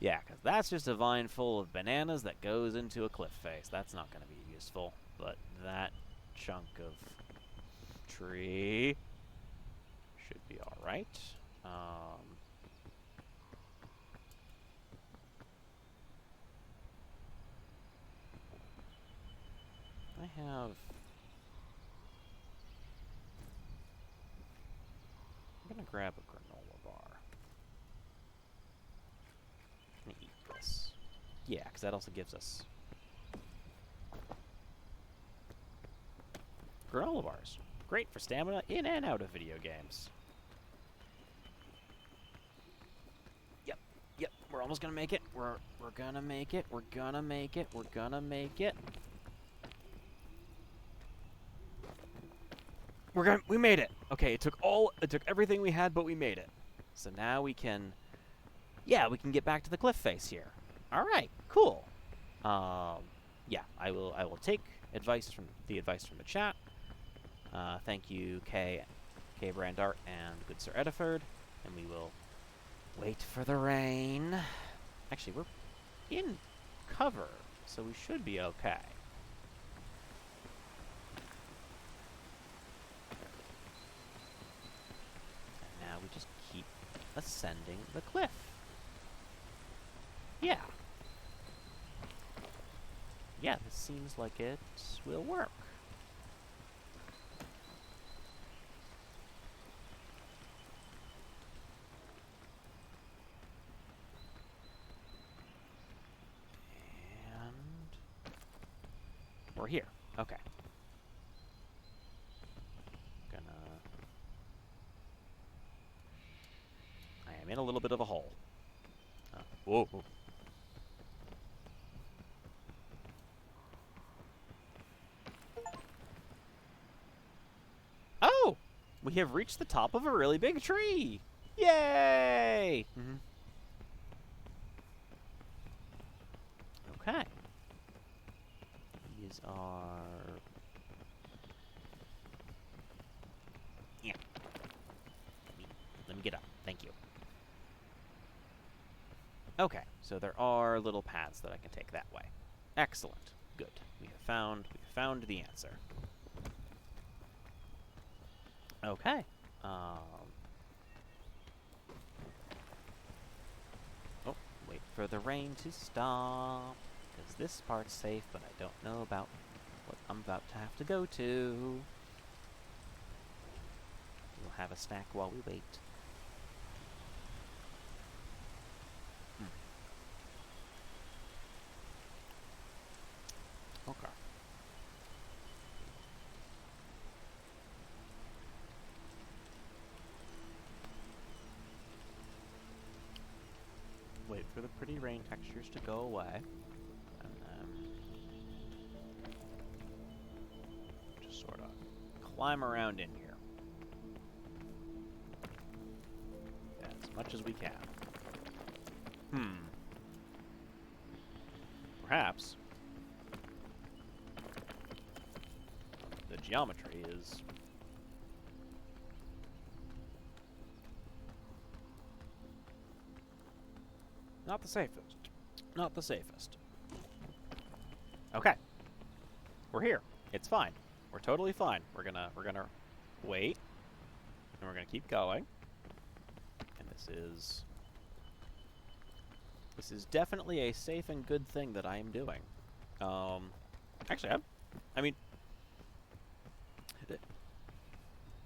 Yeah, because that's just a vine full of bananas that goes into a cliff face. That's not going to be useful. But that chunk of tree should be all right. I have... I'm going to grab a granola bar. I'm going to eat this. Yeah, because that also gives us... granola bars. Great for stamina in and out of video games. Yep, yep, we're almost going to make it. We're going to make it. We're going to make it. We're going to make it. We made it. Okay, it took everything we had, but we made it. So now we can, yeah, we can get back to the cliff face here. All right, cool. Yeah, I will take advice from the chat. Thank you, K Brandart and good Sir Ediford, and we will wait for the rain. Actually, we're in cover, so we should be okay. We just keep ascending the cliff. Yeah. Yeah, this seems like it will work. And we're here. Okay. I'm in a little bit of a hole. Whoa. Oh! We have reached the top of a really big tree! Yay! Okay. These are... Yeah. Let me get up. Thank you. Okay, so there are little paths that I can take that way. Excellent. Good. We have found the answer. Okay. Oh, wait for the rain to stop. Because this part's safe, but I don't know about what I'm about to have to go to. We'll have a snack while we wait. Okay. Wait for the pretty rain textures to go away. And then just sort of climb around in here. As much as we can. Perhaps the geometry is not the safest. Not the safest. Okay. We're here. It's fine. We're totally fine. We're gonna wait. And we're gonna keep going. And this is definitely a safe and good thing that I am doing. Actually, I mean,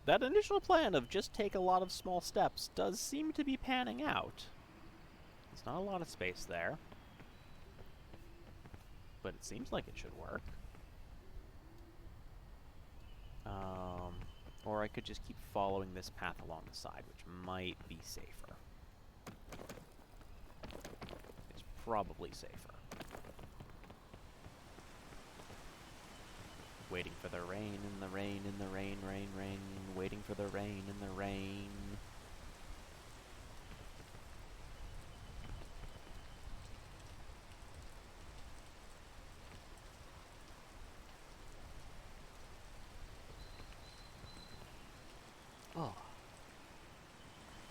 that initial plan of just take a lot of small steps does seem to be panning out. There's not a lot of space there, but it seems like it should work. Or I could just keep following this path along the side, which might be safer. It's probably safer. Waiting for the rain in the rain in the rain, rain, rain. Waiting for the rain in the rain. Oh.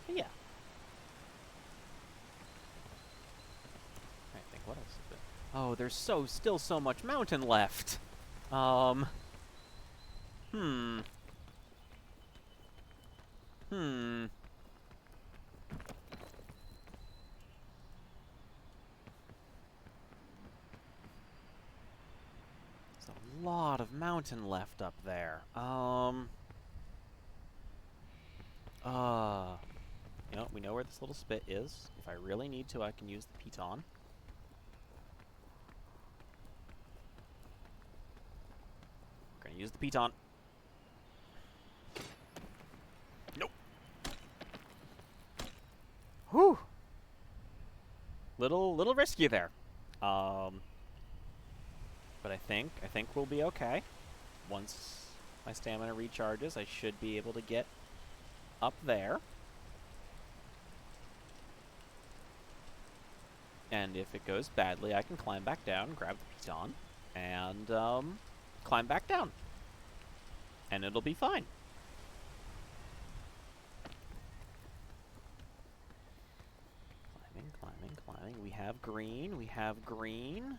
But yeah. I think what else is there? Oh, there's still so much mountain left. There's a lot of mountain left up there. You know, we know where this little spit is. If I really need to, I can use the piton. We're gonna use the piton. Nope. Whew. Little risky there. But I think we'll be okay. Once my stamina recharges, I should be able to get up there. And if it goes badly, I can climb back down, grab the piton, and climb back down. And it'll be fine. Climbing, climbing, climbing. We have green, we have green.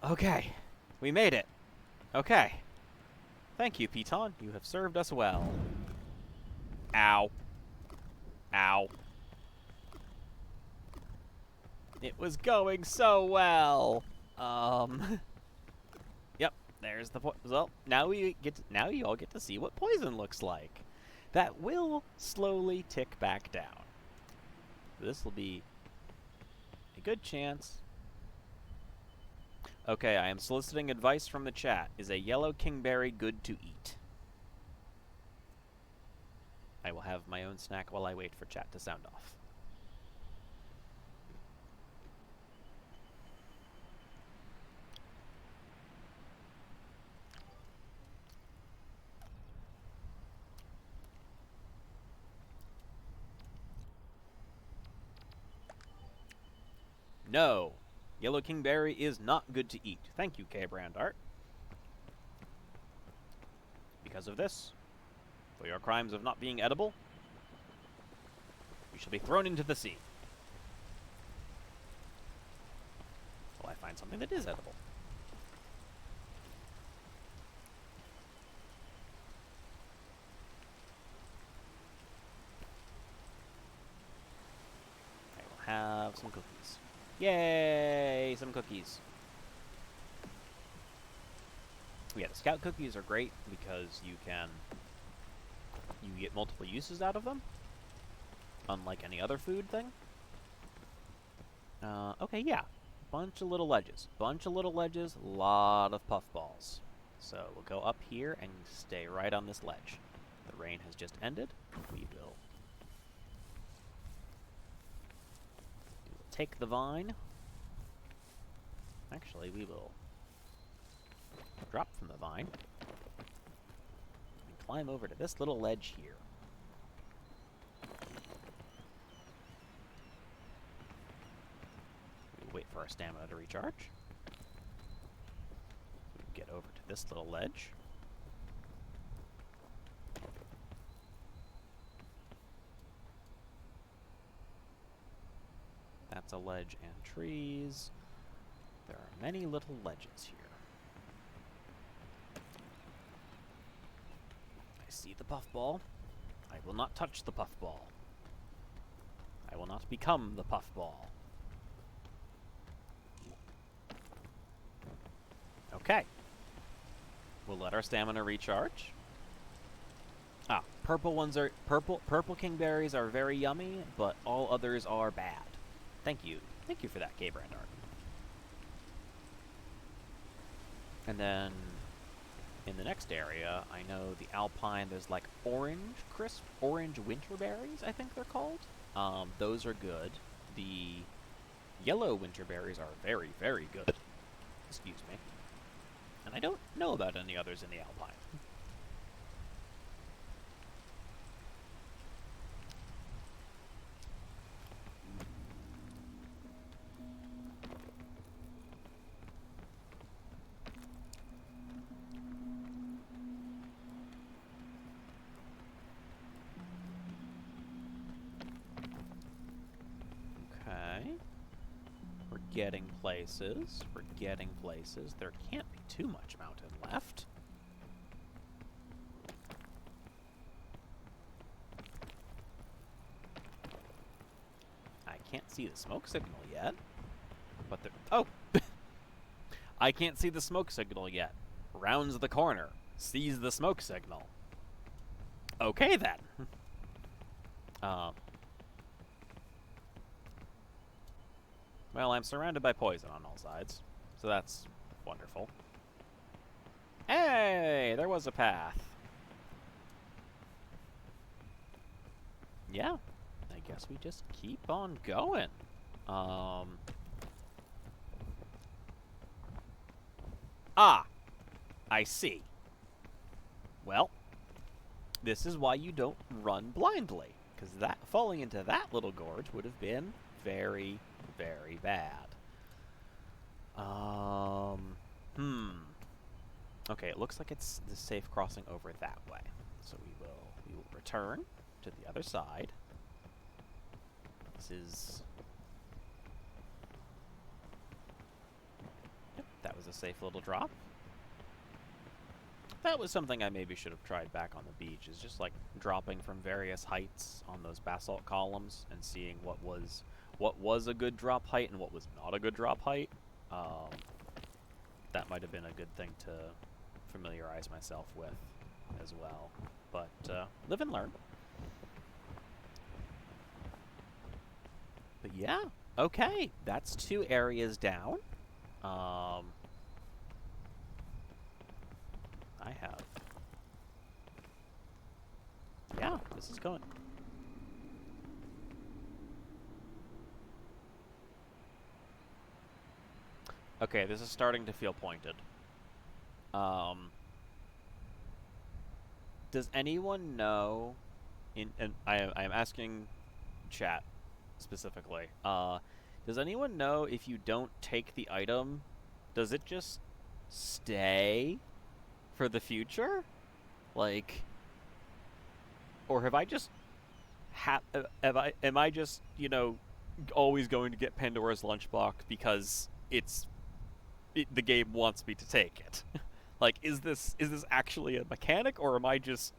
Okay, we made it. Okay. Thank you, piton. You have served us well. Ow. Ow. It was going so well. Yep, there's the well, now you all get to see what poison looks like. That will slowly tick back down. This will be a good chance. Okay, I am soliciting advice from the chat. Is a yellow kingberry good to eat? I will have my own snack while I wait for chat to sound off. No. Yellow kingberry is not good to eat. Thank you, K-Brandart. Because of this, for your crimes of not being edible, you shall be thrown into the sea. Well, I find something that is edible. I will have some cookies. Yay! Some cookies. Yeah, the scout cookies are great because you get multiple uses out of them, unlike any other food thing. Okay, yeah. Bunch of little ledges. Lot of puffballs. So we'll go up here and stay right on this ledge. The rain has just ended. We will take the vine. Actually, we will drop from the vine and climb over to this little ledge here. We wait for our stamina to recharge. We get over to this little ledge. That's a ledge and trees. many little ledges here. I see the puffball. I will not touch the puffball. I will not become the puffball. Okay. We'll let our stamina recharge. Ah, purple ones are purple kingberries are very yummy, but all others are bad. Thank you. Thank you for that, K Brand Art. And then in the next area, I know the Alpine, there's like orange winterberries, I think they're called. Those are good. The yellow winterberries are very, very good. Excuse me. And I don't know about any others in the Alpine. Okay. We're getting places. We're getting places. There can't be too much mountain left. I can't see the smoke signal yet. But there... Oh! I can't see the smoke signal yet. Rounds the corner. Sees the smoke signal. Okay, then. Well, I'm surrounded by poison on all sides, so that's wonderful. Hey, there was a path. Yeah, I guess we just keep on going. Ah, I see. Well, this is why you don't run blindly, because that falling into that little gorge would have been very, very bad. Okay, it looks like it's the safe crossing over that way. So we will return to the other side. This is... Yep, that was a safe little drop. That was something I maybe should have tried back on the beach, is just like dropping from various heights on those basalt columns and seeing what was a good drop height and what was not a good drop height. That might have been a good thing to familiarize myself with as well. But live and learn. But yeah, okay, that's 2 areas down. I have... Yeah, this is going... Okay, this is starting to feel pointed. Does anyone know... And I'm asking chat specifically. Does anyone know if you don't take the item, does it just stay for the future? Like... Or have I just... am I just, you know, always going to get Pandora's Lunchbox because the game wants me to take it? Like, is this actually a mechanic, or am I just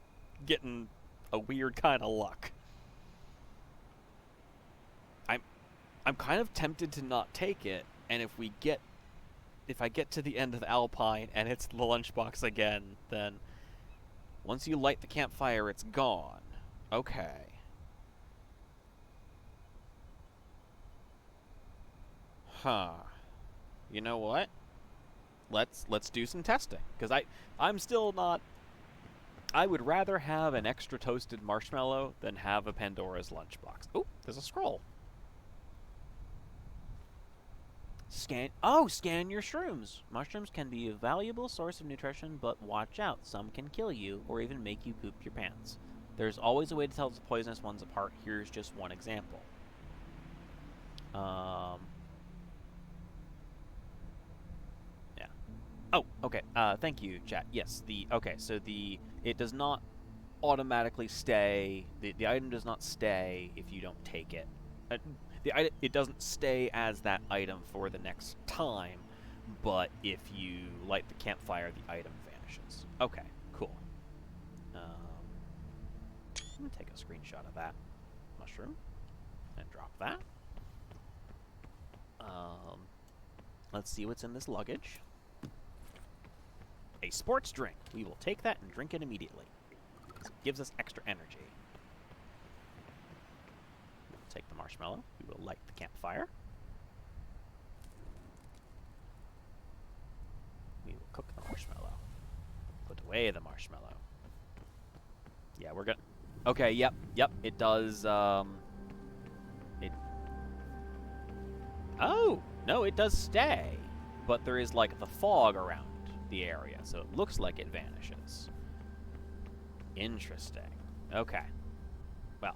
getting a weird kind of luck? I'm kind of tempted to not take it, and if I get to the end of Alpine and it's the lunchbox again, then once you light the campfire, it's gone. Okay. Huh. You know what? Let's do some testing, because I'm still not... I would rather have an extra toasted marshmallow than have a Pandora's Lunchbox. Oh, there's a scroll. Scan your shrooms. Mushrooms can be a valuable source of nutrition, but watch out. Some can kill you or even make you poop your pants. There's always a way to tell the poisonous ones apart. Here's just one example. Yeah. Oh, okay. Thank you, chat. Yes, it does not automatically stay. The item does not stay if you don't take it. It doesn't stay as that item for the next time, but if you light the campfire, the item vanishes. Okay, cool. I'm going to take a screenshot of that mushroom and drop that. Let's see what's in this luggage. A sports drink. We will take that and drink it immediately. It gives us extra energy. We'll take the marshmallow. We will light the campfire. We will cook the marshmallow. Put away the marshmallow. Yeah, we're good. Okay, yep. It does, it... Oh! No, it does stay. But there is, like, the fog around the area, so it looks like it vanishes. Interesting. Okay. Well.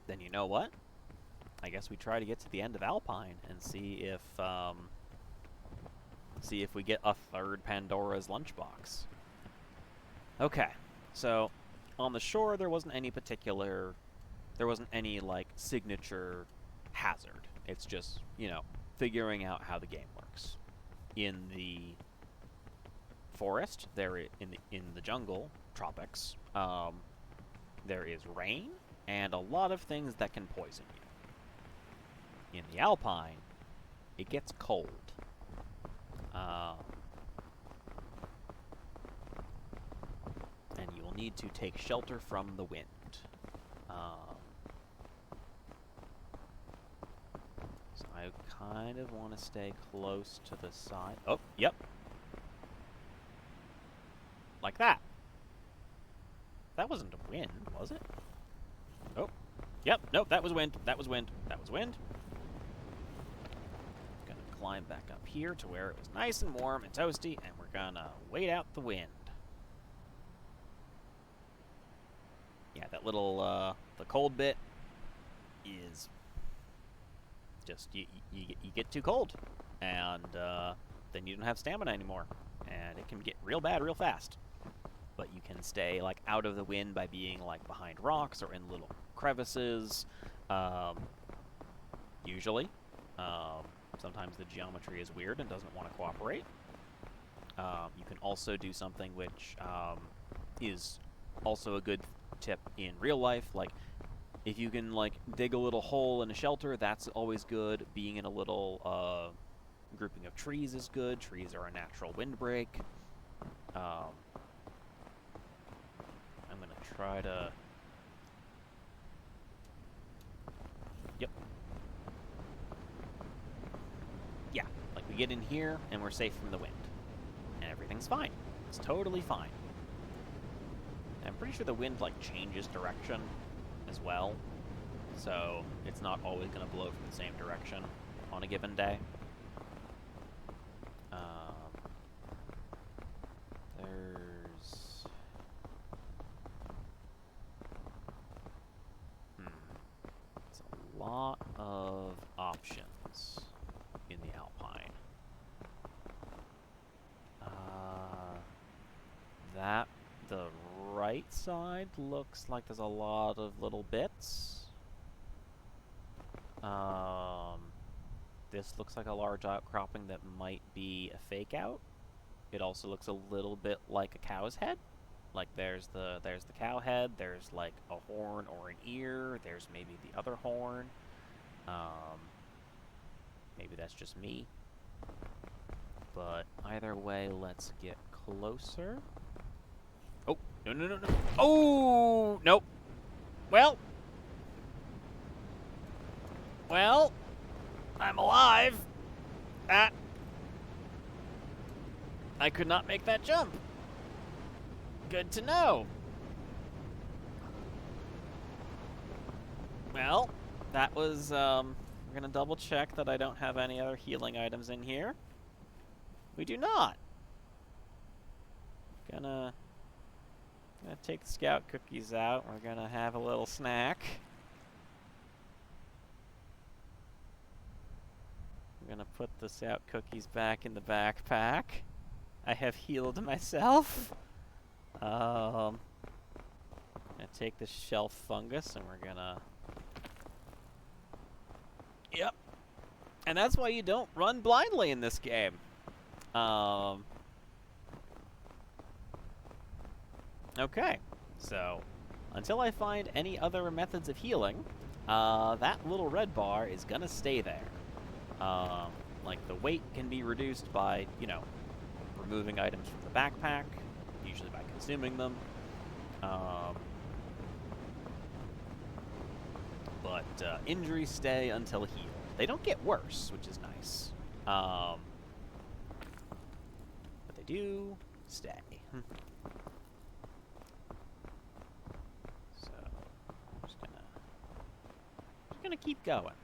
Then you know what? I guess we try to get to the end of Alpine and see if we get a third Pandora's lunchbox. Okay. So, on the shore there wasn't any, like, signature hazard. It's just, you know, figuring out how the game works. In the forest, in the jungle, tropics, there is rain and a lot of things that can poison you. In the Alpine, it gets cold. And you will need to take shelter from the wind. So I kind of want to stay close to the side. Oh, yep. Like that. That wasn't a wind, was it? Oh. Yep, nope, that was wind. That was wind. That was wind. Gonna climb back up here to where it was nice and warm and toasty, and we're gonna wait out the wind. Yeah, that little, the cold bit is just, you get too cold, and then you don't have stamina anymore, and it can get real bad real fast. But you can stay, like, out of the wind by being, like, behind rocks or in little crevices, usually. Sometimes the geometry is weird and doesn't want to cooperate. You can also do something which is also a good tip in real life, like, if you can, like, dig a little hole in a shelter, that's always good. Being in a little grouping of trees is good. Trees are a natural windbreak. I'm going to try to... Yep. Yeah, like, we get in here, and we're safe from the wind. And everything's fine. It's totally fine. I'm pretty sure the wind, like, changes direction as well, so it's not always going to blow from the same direction on a given day. There's a lot of options in the Alpine. The right side looks like there's a lot of little bits. This looks like a large outcropping that might be a fake out. It also looks a little bit like a cow's head. Like there's the cow head, there's like a horn or an ear, there's maybe the other horn. Maybe that's just me. But either way, let's get closer. Oh, no. Oh, nope. Well, I'm alive. I could not make that jump. Good to know. Well, that was, we're gonna double check that I don't have any other healing items in here. We do not. Gonna take the scout cookies out. We're gonna have a little snack. I'm gonna put the scout cookies back in the backpack. I have healed myself. Gonna take the shelf fungus and we're gonna... Yep. And that's why you don't run blindly in this game. Okay, so until I find any other methods of healing, that little red bar is gonna stay there. Like, the weight can be reduced by, you know, removing items from the backpack, usually by consuming them. But injuries stay until healed. They don't get worse, which is nice. But they do stay. So, I'm just gonna keep going.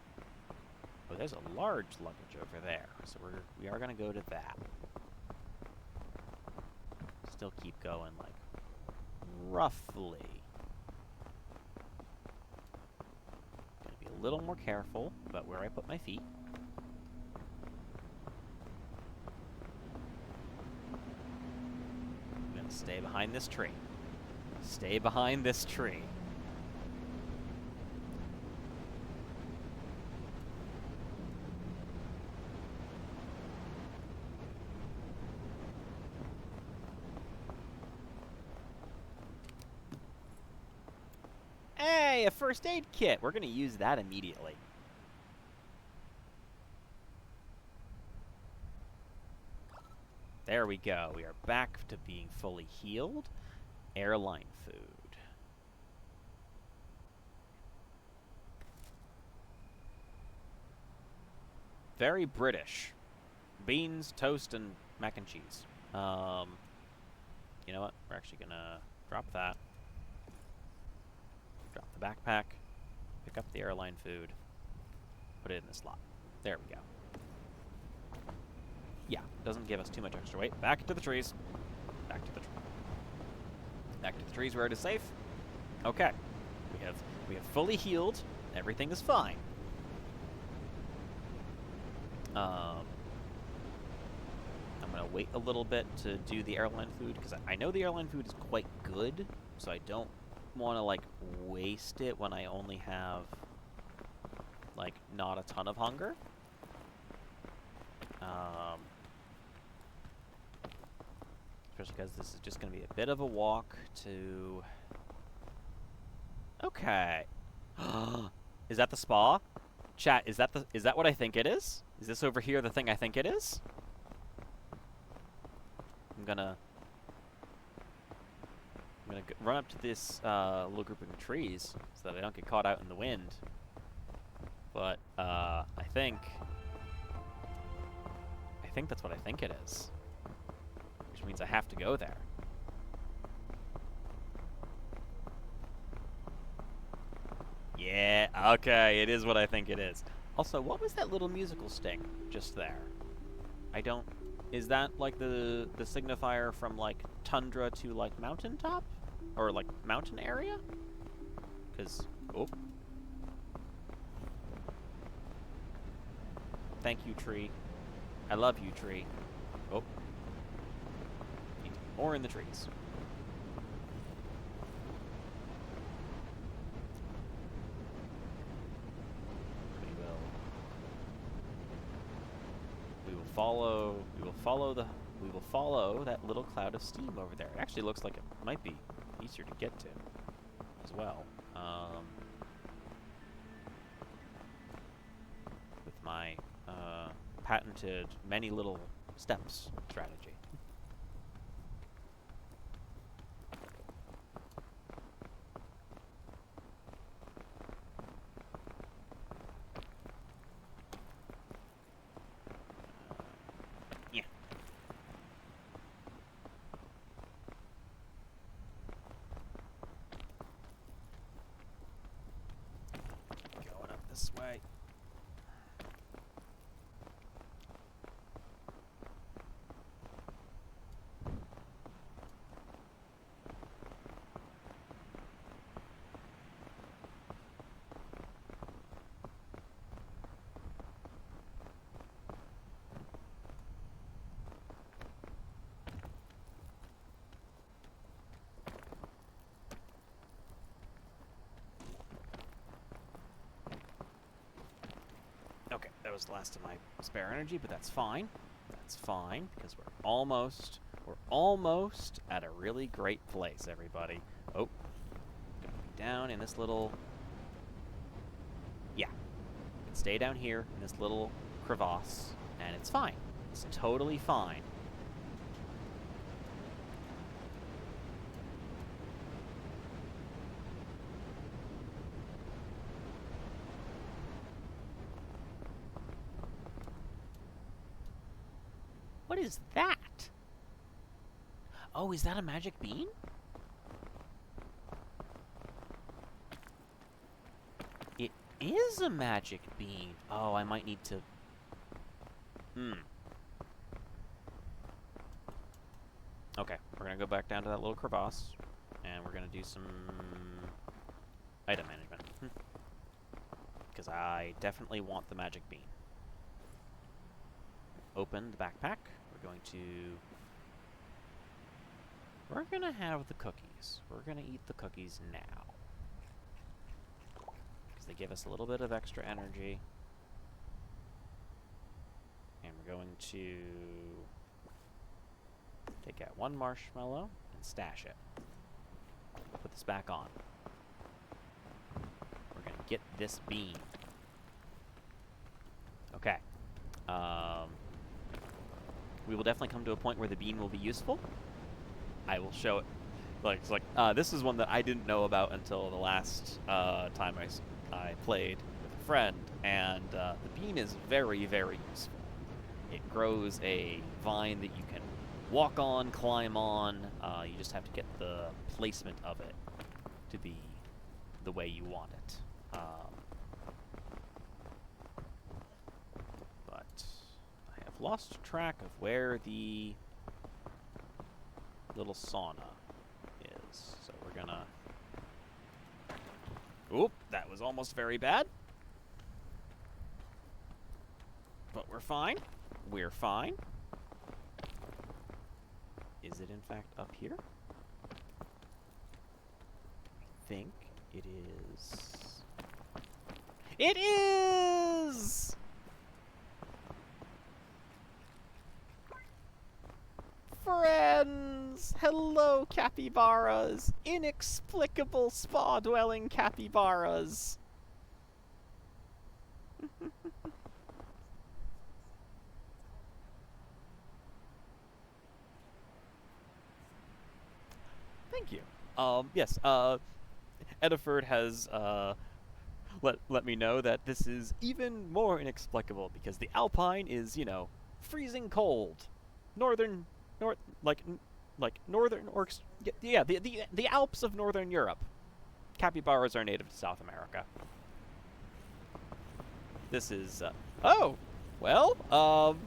Oh, there's a large luggage over there, so we are gonna go to that. Still keep going, like, roughly. Gonna be a little more careful about where I put my feet. I'm gonna stay behind this tree. Stay behind this tree. Hey, a first aid kit. We're gonna use that immediately. There we go. We are back to being fully healed. Airline food. Very British. Beans, toast, and mac and cheese. You know what? We're actually gonna drop that. Drop the backpack. Pick up the airline food. Put it in the slot. There we go. Yeah, doesn't give us too much extra weight. Back to the trees. Back to the trees. Back to the trees where it is safe. Okay. We have fully healed. Everything is fine. I'm gonna wait a little bit to do the airline food, because I know the airline food is quite good, so I don't want to, like, waste it when I only have, like, not a ton of hunger. Especially because this is just going to be a bit of a walk to... Okay. Is that the spa? Chat, is that what I think it is? Is this over here the thing I think it is? I'm gonna run up to this little grouping of trees so that I don't get caught out in the wind. But I think that's what I think it is, which means I have to go there. Yeah, okay, it is what I think it is. Also, what was that little musical sting just there? I don't... Is that, like, the signifier from, like, tundra to, like, mountaintop? Or, like, mountain area? Because... Oh. Thank you, tree. I love you, tree. Oh. Need more in the trees. We will follow that little cloud of steam over there. It actually looks like it might be easier to get to as well. With my patented many little steps strategy. This way. That was the last of my spare energy, but that's fine. That's fine, because we're almost at a really great place, everybody. Oh, gonna be down in this little... Yeah. Stay down here in this little crevasse, and it's fine. It's totally fine. What is that? Oh, is that a magic bean? It is a magic bean. Oh, I might need to... Okay, we're gonna go back down to that little crevasse, and we're gonna do some item management. Because I definitely want the magic bean. Open the backpack. We're gonna have the cookies. We're gonna eat the cookies now. Because they give us a little bit of extra energy. And we're going to take out one marshmallow and stash it. Put this back on. We're gonna get this bean. Okay. We will definitely come to a point where the bean will be useful. I will show it. This is one that I didn't know about until the last time I played with a friend, and the bean is very, very useful. It grows a vine that you can walk on, climb on. You just have to get the placement of it to be the way you want it. Lost track of where the little sauna is. So we're gonna... Oop, that was almost very bad. But we're fine. We're fine. Is it in fact up here? I think it is. It is! Friends! Hello, capybaras! Inexplicable spa-dwelling capybaras! Thank you. Yes, Ediford has, let me know that this is even more inexplicable, because the Alpine is, you know, freezing cold. Northern the Alps of Northern Europe. Capybaras are native to South America. This is, oh! Well,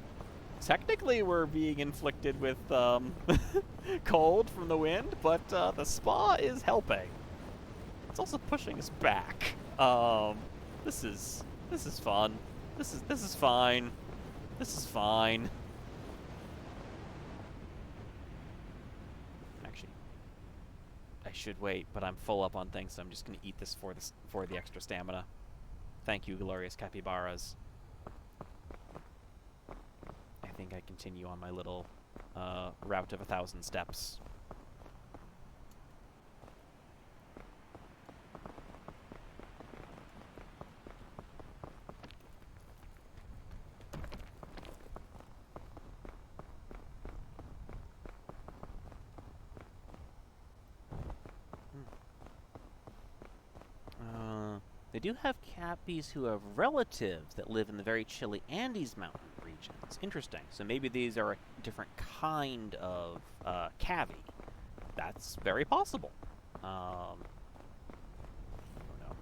technically we're being inflicted with, cold from the wind, but, the spa is helping. It's also pushing us back. This is fun. This is fine. This is fine. I should wait, but I'm full up on things, so I'm just going to eat this for the extra stamina. Thank you, glorious capybaras. I think I continue on my little route of 1,000 steps. They do have cappies who have relatives that live in the very chilly Andes mountain regions. Interesting. So maybe these are a different kind of cavy. That's very possible. Oh no.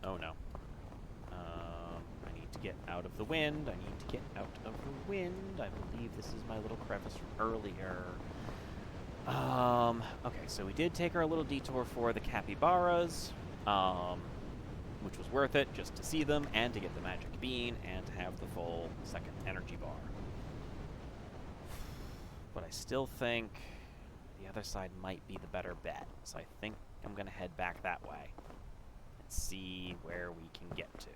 Oh no. I need to get out of the wind. I need to get out of the wind. I believe this is my little crevice from earlier. Okay, so we did take our little detour for the capybaras. Which was worth it, just to see them, and to get the magic bean, and to have the full second energy bar. But I still think the other side might be the better bet, so I think I'm going to head back that way and see where we can get to.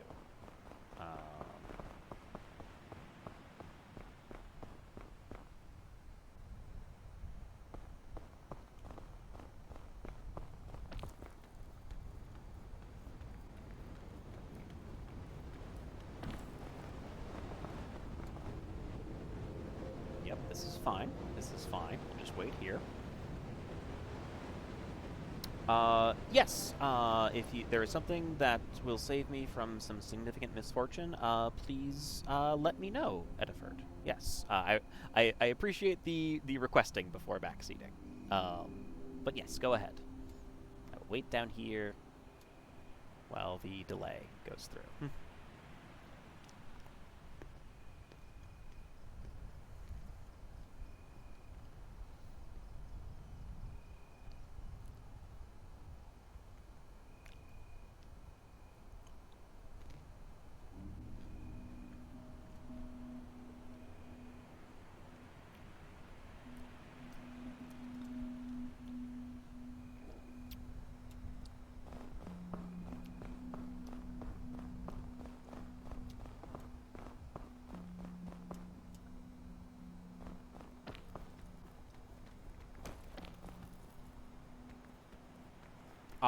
this is fine. This is fine. We'll just wait here. Yes, if there is something that will save me from some significant misfortune, please, let me know, Ediford. Yes, I appreciate the requesting before backseating. But yes, go ahead. I will wait down here while the delay goes through.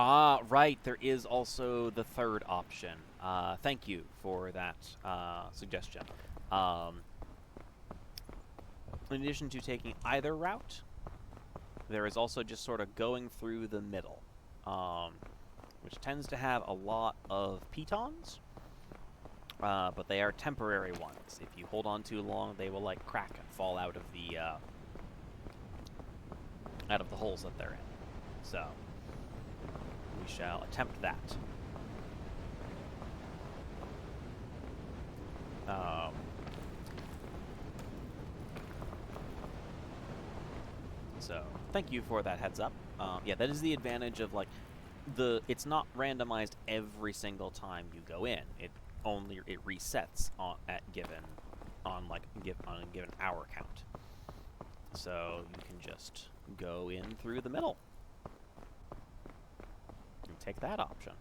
Ah, right. There is also the third option. Thank you for that suggestion. In addition to taking either route, there is also just sort of going through the middle, which tends to have a lot of pitons, but they are temporary ones. If you hold on too long, they will like crack and fall out of the holes that they're in. So we shall attempt that. So thank you for that heads up. Yeah, that is the advantage of like it's not randomized every single time you go in. It resets on a given hour count. So you can just go in through the middle and take that option,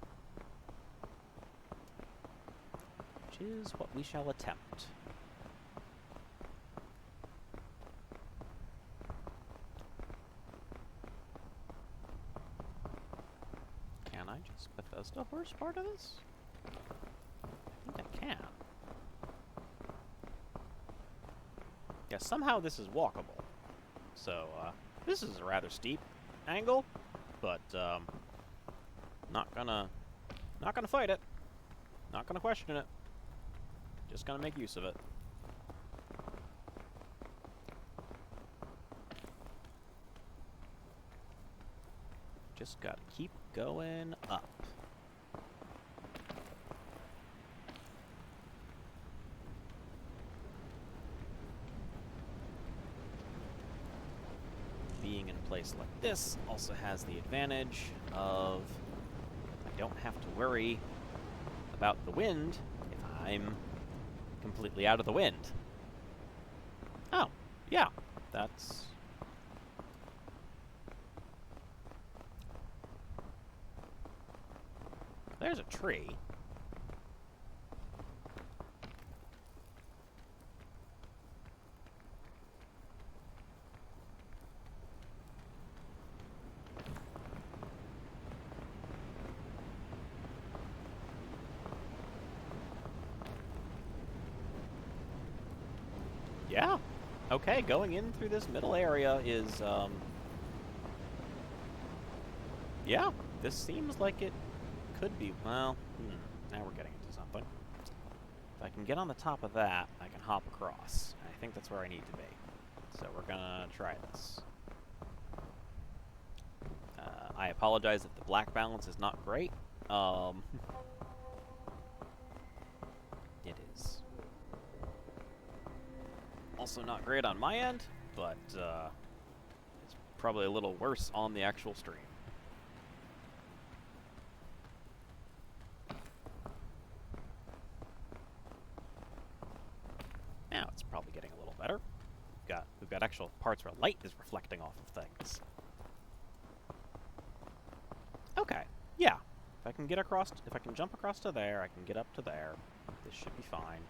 which is what we shall attempt. Can I just Bethesda horse part of this? I think I can. Yeah, somehow this is walkable. So, this is a rather steep angle, but, not gonna fight it. Not gonna question it. Just gonna make use of it. Just gotta keep going up. Being in a place like this also has the advantage of I don't have to worry about the wind if I'm completely out of the wind. Oh, yeah, that's... There's a tree. Yeah. Okay, going in through this middle area is, yeah, this seems like it could be, well, now we're getting into something. If I can get on the top of that, I can hop across. I think that's where I need to be. So we're gonna try this. I apologize if the black balance is not great. It is. Also not great on my end, but it's probably a little worse on the actual stream. Now it's probably getting a little better. We've got actual parts where light is reflecting off of things. Okay, yeah. If I can jump across to there, I can get up to there. This should be fine.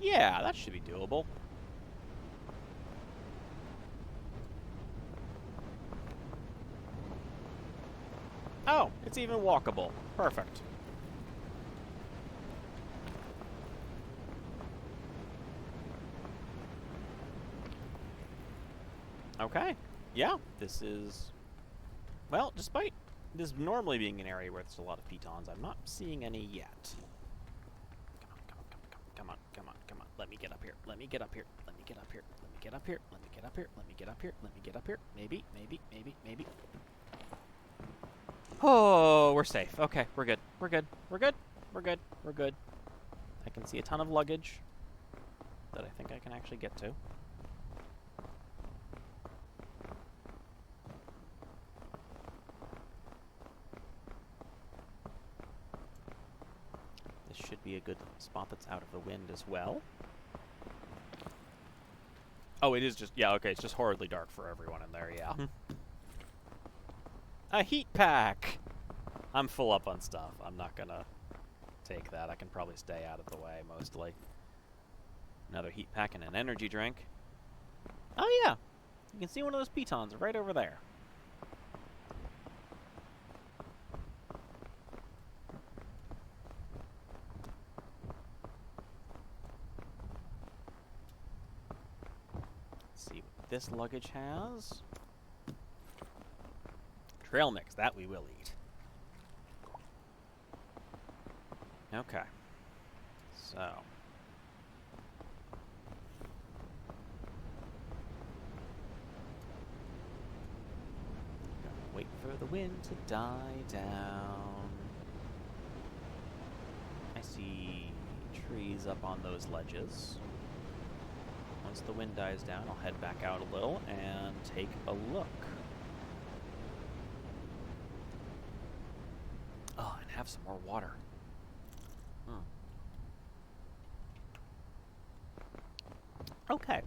Yeah, that should be doable. Oh, it's even walkable. Perfect. Okay. Yeah, this is... Well, despite this normally being an area where there's a lot of pitons, I'm not seeing any yet. Come on, come on, come on, come on, come on. Let me get up here. Let me get up here. Let me get up here. Let me get up here. Let me get up here. Let me get up here. Let me get up here. Maybe, maybe, maybe, maybe. Oh, we're safe. Okay, we're good. We're good. We're good. We're good. We're good. I can see a ton of luggage that I think I can actually get to. This should be a good spot that's out of the wind as well. Oh, it is just... Yeah, okay, it's just horribly dark for everyone in there, yeah. A heat pack! I'm full up on stuff. I'm not gonna take that. I can probably stay out of the way, mostly. Another heat pack and an energy drink. Oh, yeah! You can see one of those pitons right over there. Let's see what this luggage has. Trail mix, that we will eat. Okay. So. Gotta wait for the wind to die down. I see trees up on those ledges. Once the wind dies down, I'll head back out a little and take a look. Oh, and have some more water. Okay.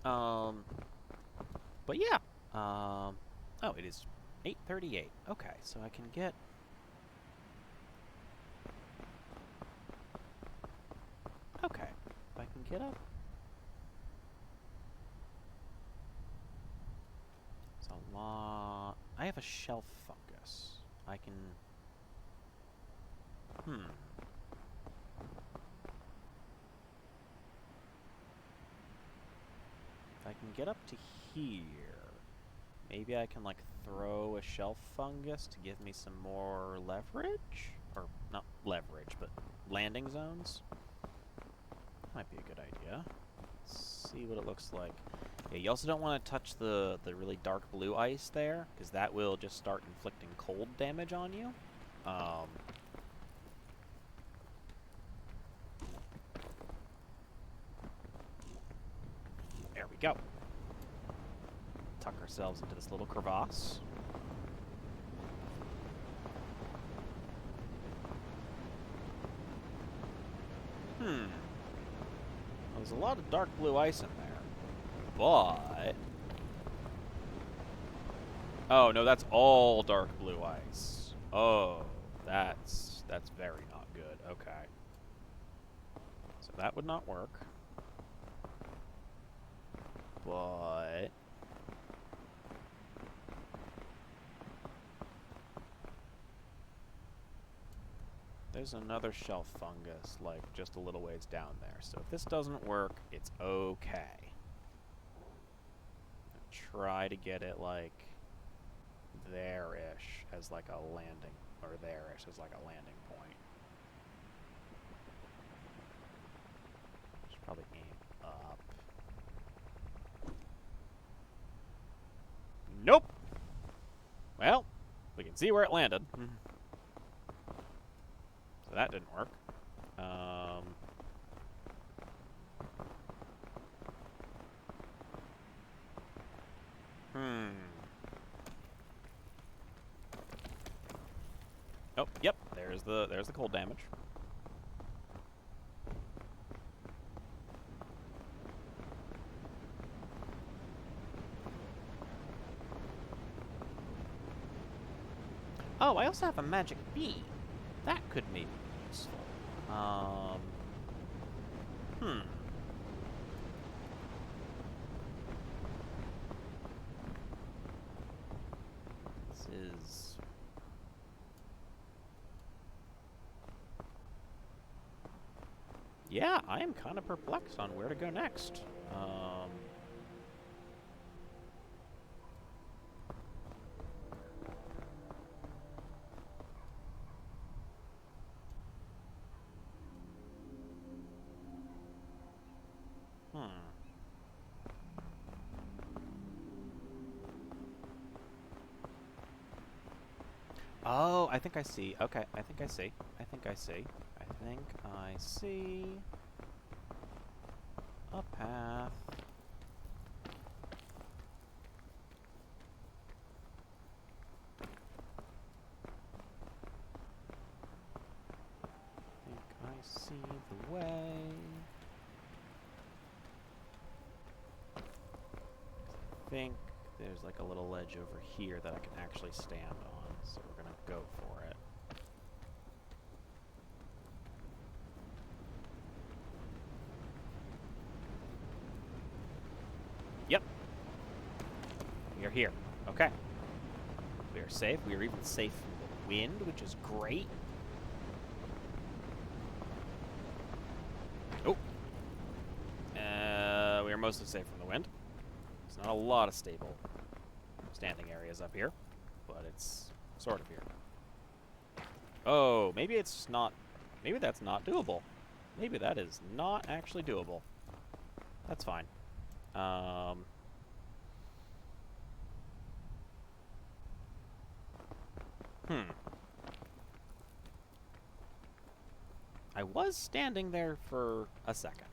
But yeah. Oh, it is 8:38. Okay, so I can get... Okay, if I can get up... It's a lot... I have a shelf fungus. I can... If I can get up to here, maybe I can, like, throw a shelf fungus to give me some more leverage? Or, not leverage, but landing zones? Might be a good idea. Let's see what it looks like. Yeah, you also don't want to touch the really dark blue ice there, because that will just start inflicting cold damage on you. There we go. Tuck ourselves into this little crevasse. There's a lot of dark blue ice in there. But... Oh, no, that's all dark blue ice. Oh, that's very not good. Okay. So that would not work. But... There's another shelf fungus, like, just a little ways down there. So if this doesn't work, it's okay. Try to get it, like, there-ish as, like, a landing, or there-ish as, like, a landing point. Should probably aim up. Nope! Well, we can see where it landed. So that didn't work. Oh, yep. There's the cold damage. Oh, I also have a magic beam. That could maybe be useful. This is... Yeah, I am kind of perplexed on where to go next. Oh, I think I see. Okay, I think I see. I think I see. I think I see a path. I think I see the way. I think there's like a little ledge over here that I can actually stand on, so we're gonna go for it. Yep. We are here. Okay. We are safe. We are even safe from the wind, which is great. Oh. We are mostly safe from the wind. There's not a lot of stable standing areas up here, but it's sort of here. Oh, maybe it's not. Maybe that's not doable. Maybe that is not actually doable. That's fine. I was standing there for a second.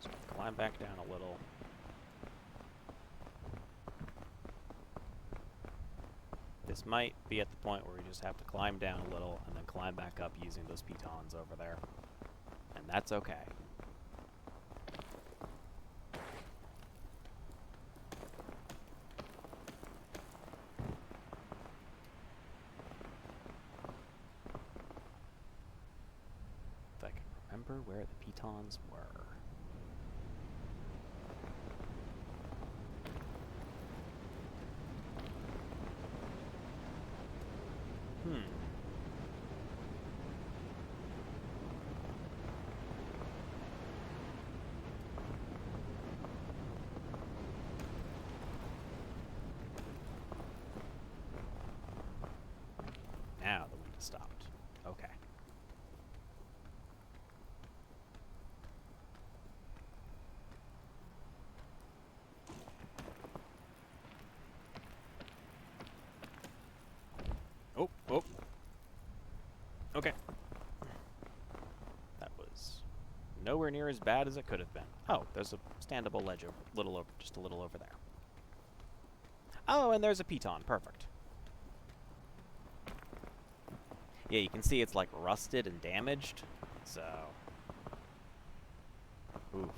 So climb back down a little. This might be at the point where we just have to climb down a little and then climb back up using those pitons over there. And that's okay. If I can remember where the pitons were. Now the wind has stopped. Okay. Oh, oh. Okay. That was nowhere near as bad as it could have been. Oh, there's a standable ledge just a little over there. Oh, and there's a piton. Perfect. Yeah, you can see it's like rusted and damaged. So, oof.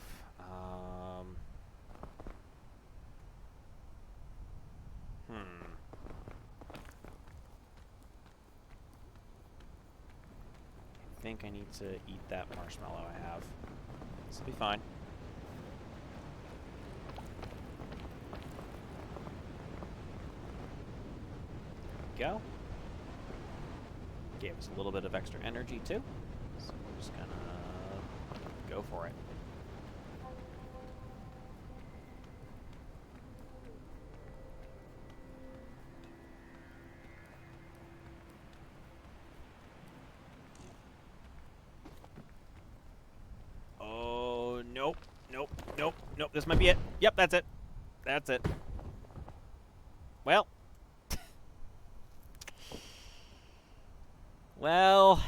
I think I need to eat that marshmallow I have. This will be fine. There we go. Gave us a little bit of extra energy too. So we're just gonna go for it. Oh, nope, nope, nope, nope. This might be it. Yep, that's it. That's it. Well. Well.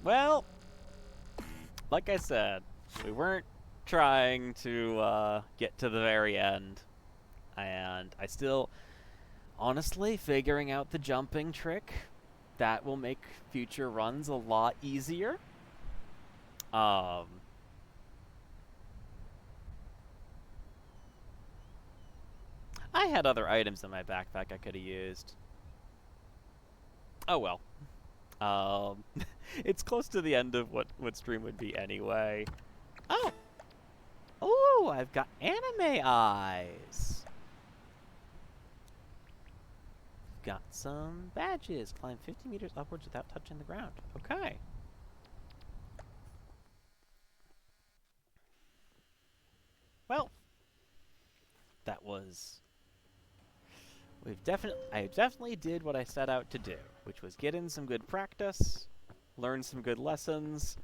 Well, like I said, we weren't trying to get to the very end. And I still, honestly, figuring out the jumping trick, that will make future runs a lot easier. I had other items in my backpack I could have used. Oh well. It's close to the end of what stream would be anyway. Oh! Ooh, I've got anime eyes! got some badges. Climb 50 meters upwards without touching the ground. Okay. Well, that was... I definitely did what I set out to do, which was get in some good practice, learn some good lessons.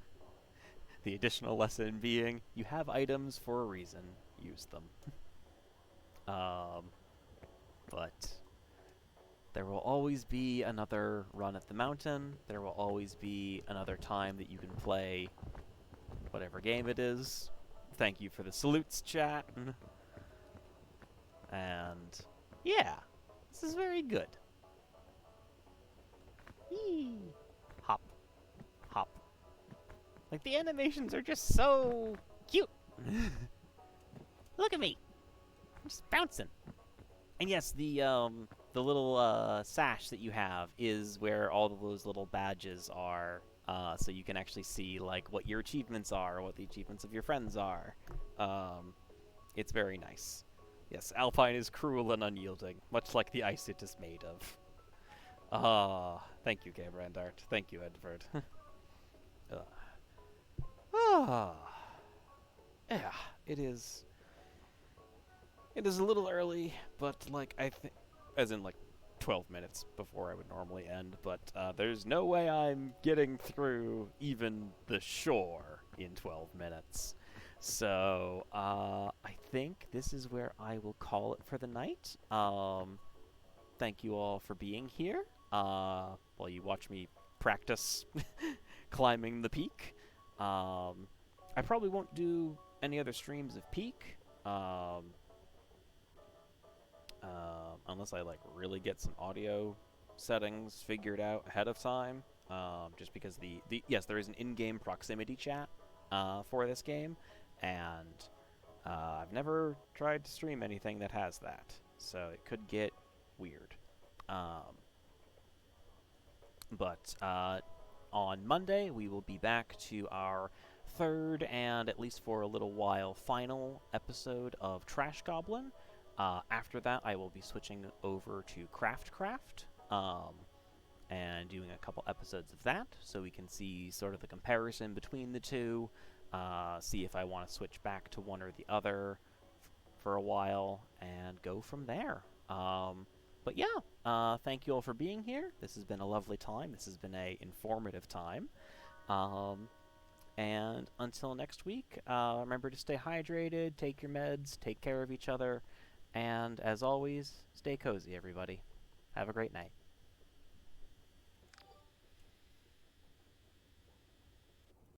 The additional lesson being, you have items for a reason. Use them. But there will always be another run at the mountain. There will always be another time that you can play whatever game it is. Thank you for the salutes, chat. And yeah, this is very good. Yee. Hop. Hop. Like, the animations are just so cute. Look at me. I'm just bouncing. And yes, the little sash that you have is where all of those little badges are. So you can actually see, like, what your achievements are, what the achievements of your friends are. It's very nice. Yes, Alpine is cruel and unyielding, much like the ice it is made of. Thank you, Gabrandart. Thank you, Edvard. Yeah, it is. It is a little early, but, like, I think, as in, like, 12 minutes before I would normally end, but there's no way I'm getting through even the shore in 12 minutes. So, I think this is where I will call it for the night. Thank you all for being here, while you watch me practice climbing the peak. I probably won't do any other streams of Peak, unless I, like, really get some audio settings figured out ahead of time, just because yes, there is an in-game proximity chat for this game, and I've never tried to stream anything that has that, so it could get weird. But on Monday, we will be back to our third and, at least for a little while, final episode of Trash Goblin. After that, I will be switching over to Craft, and doing a couple episodes of that, so we can see sort of the comparison between the two, see if I want to switch back to one or the other for a while, and go from there. But yeah, thank you all for being here. This has been a lovely time. This has been a informative time. And until next week, remember to stay hydrated, take your meds, take care of each other, and as always, stay cozy, everybody. Have a great night.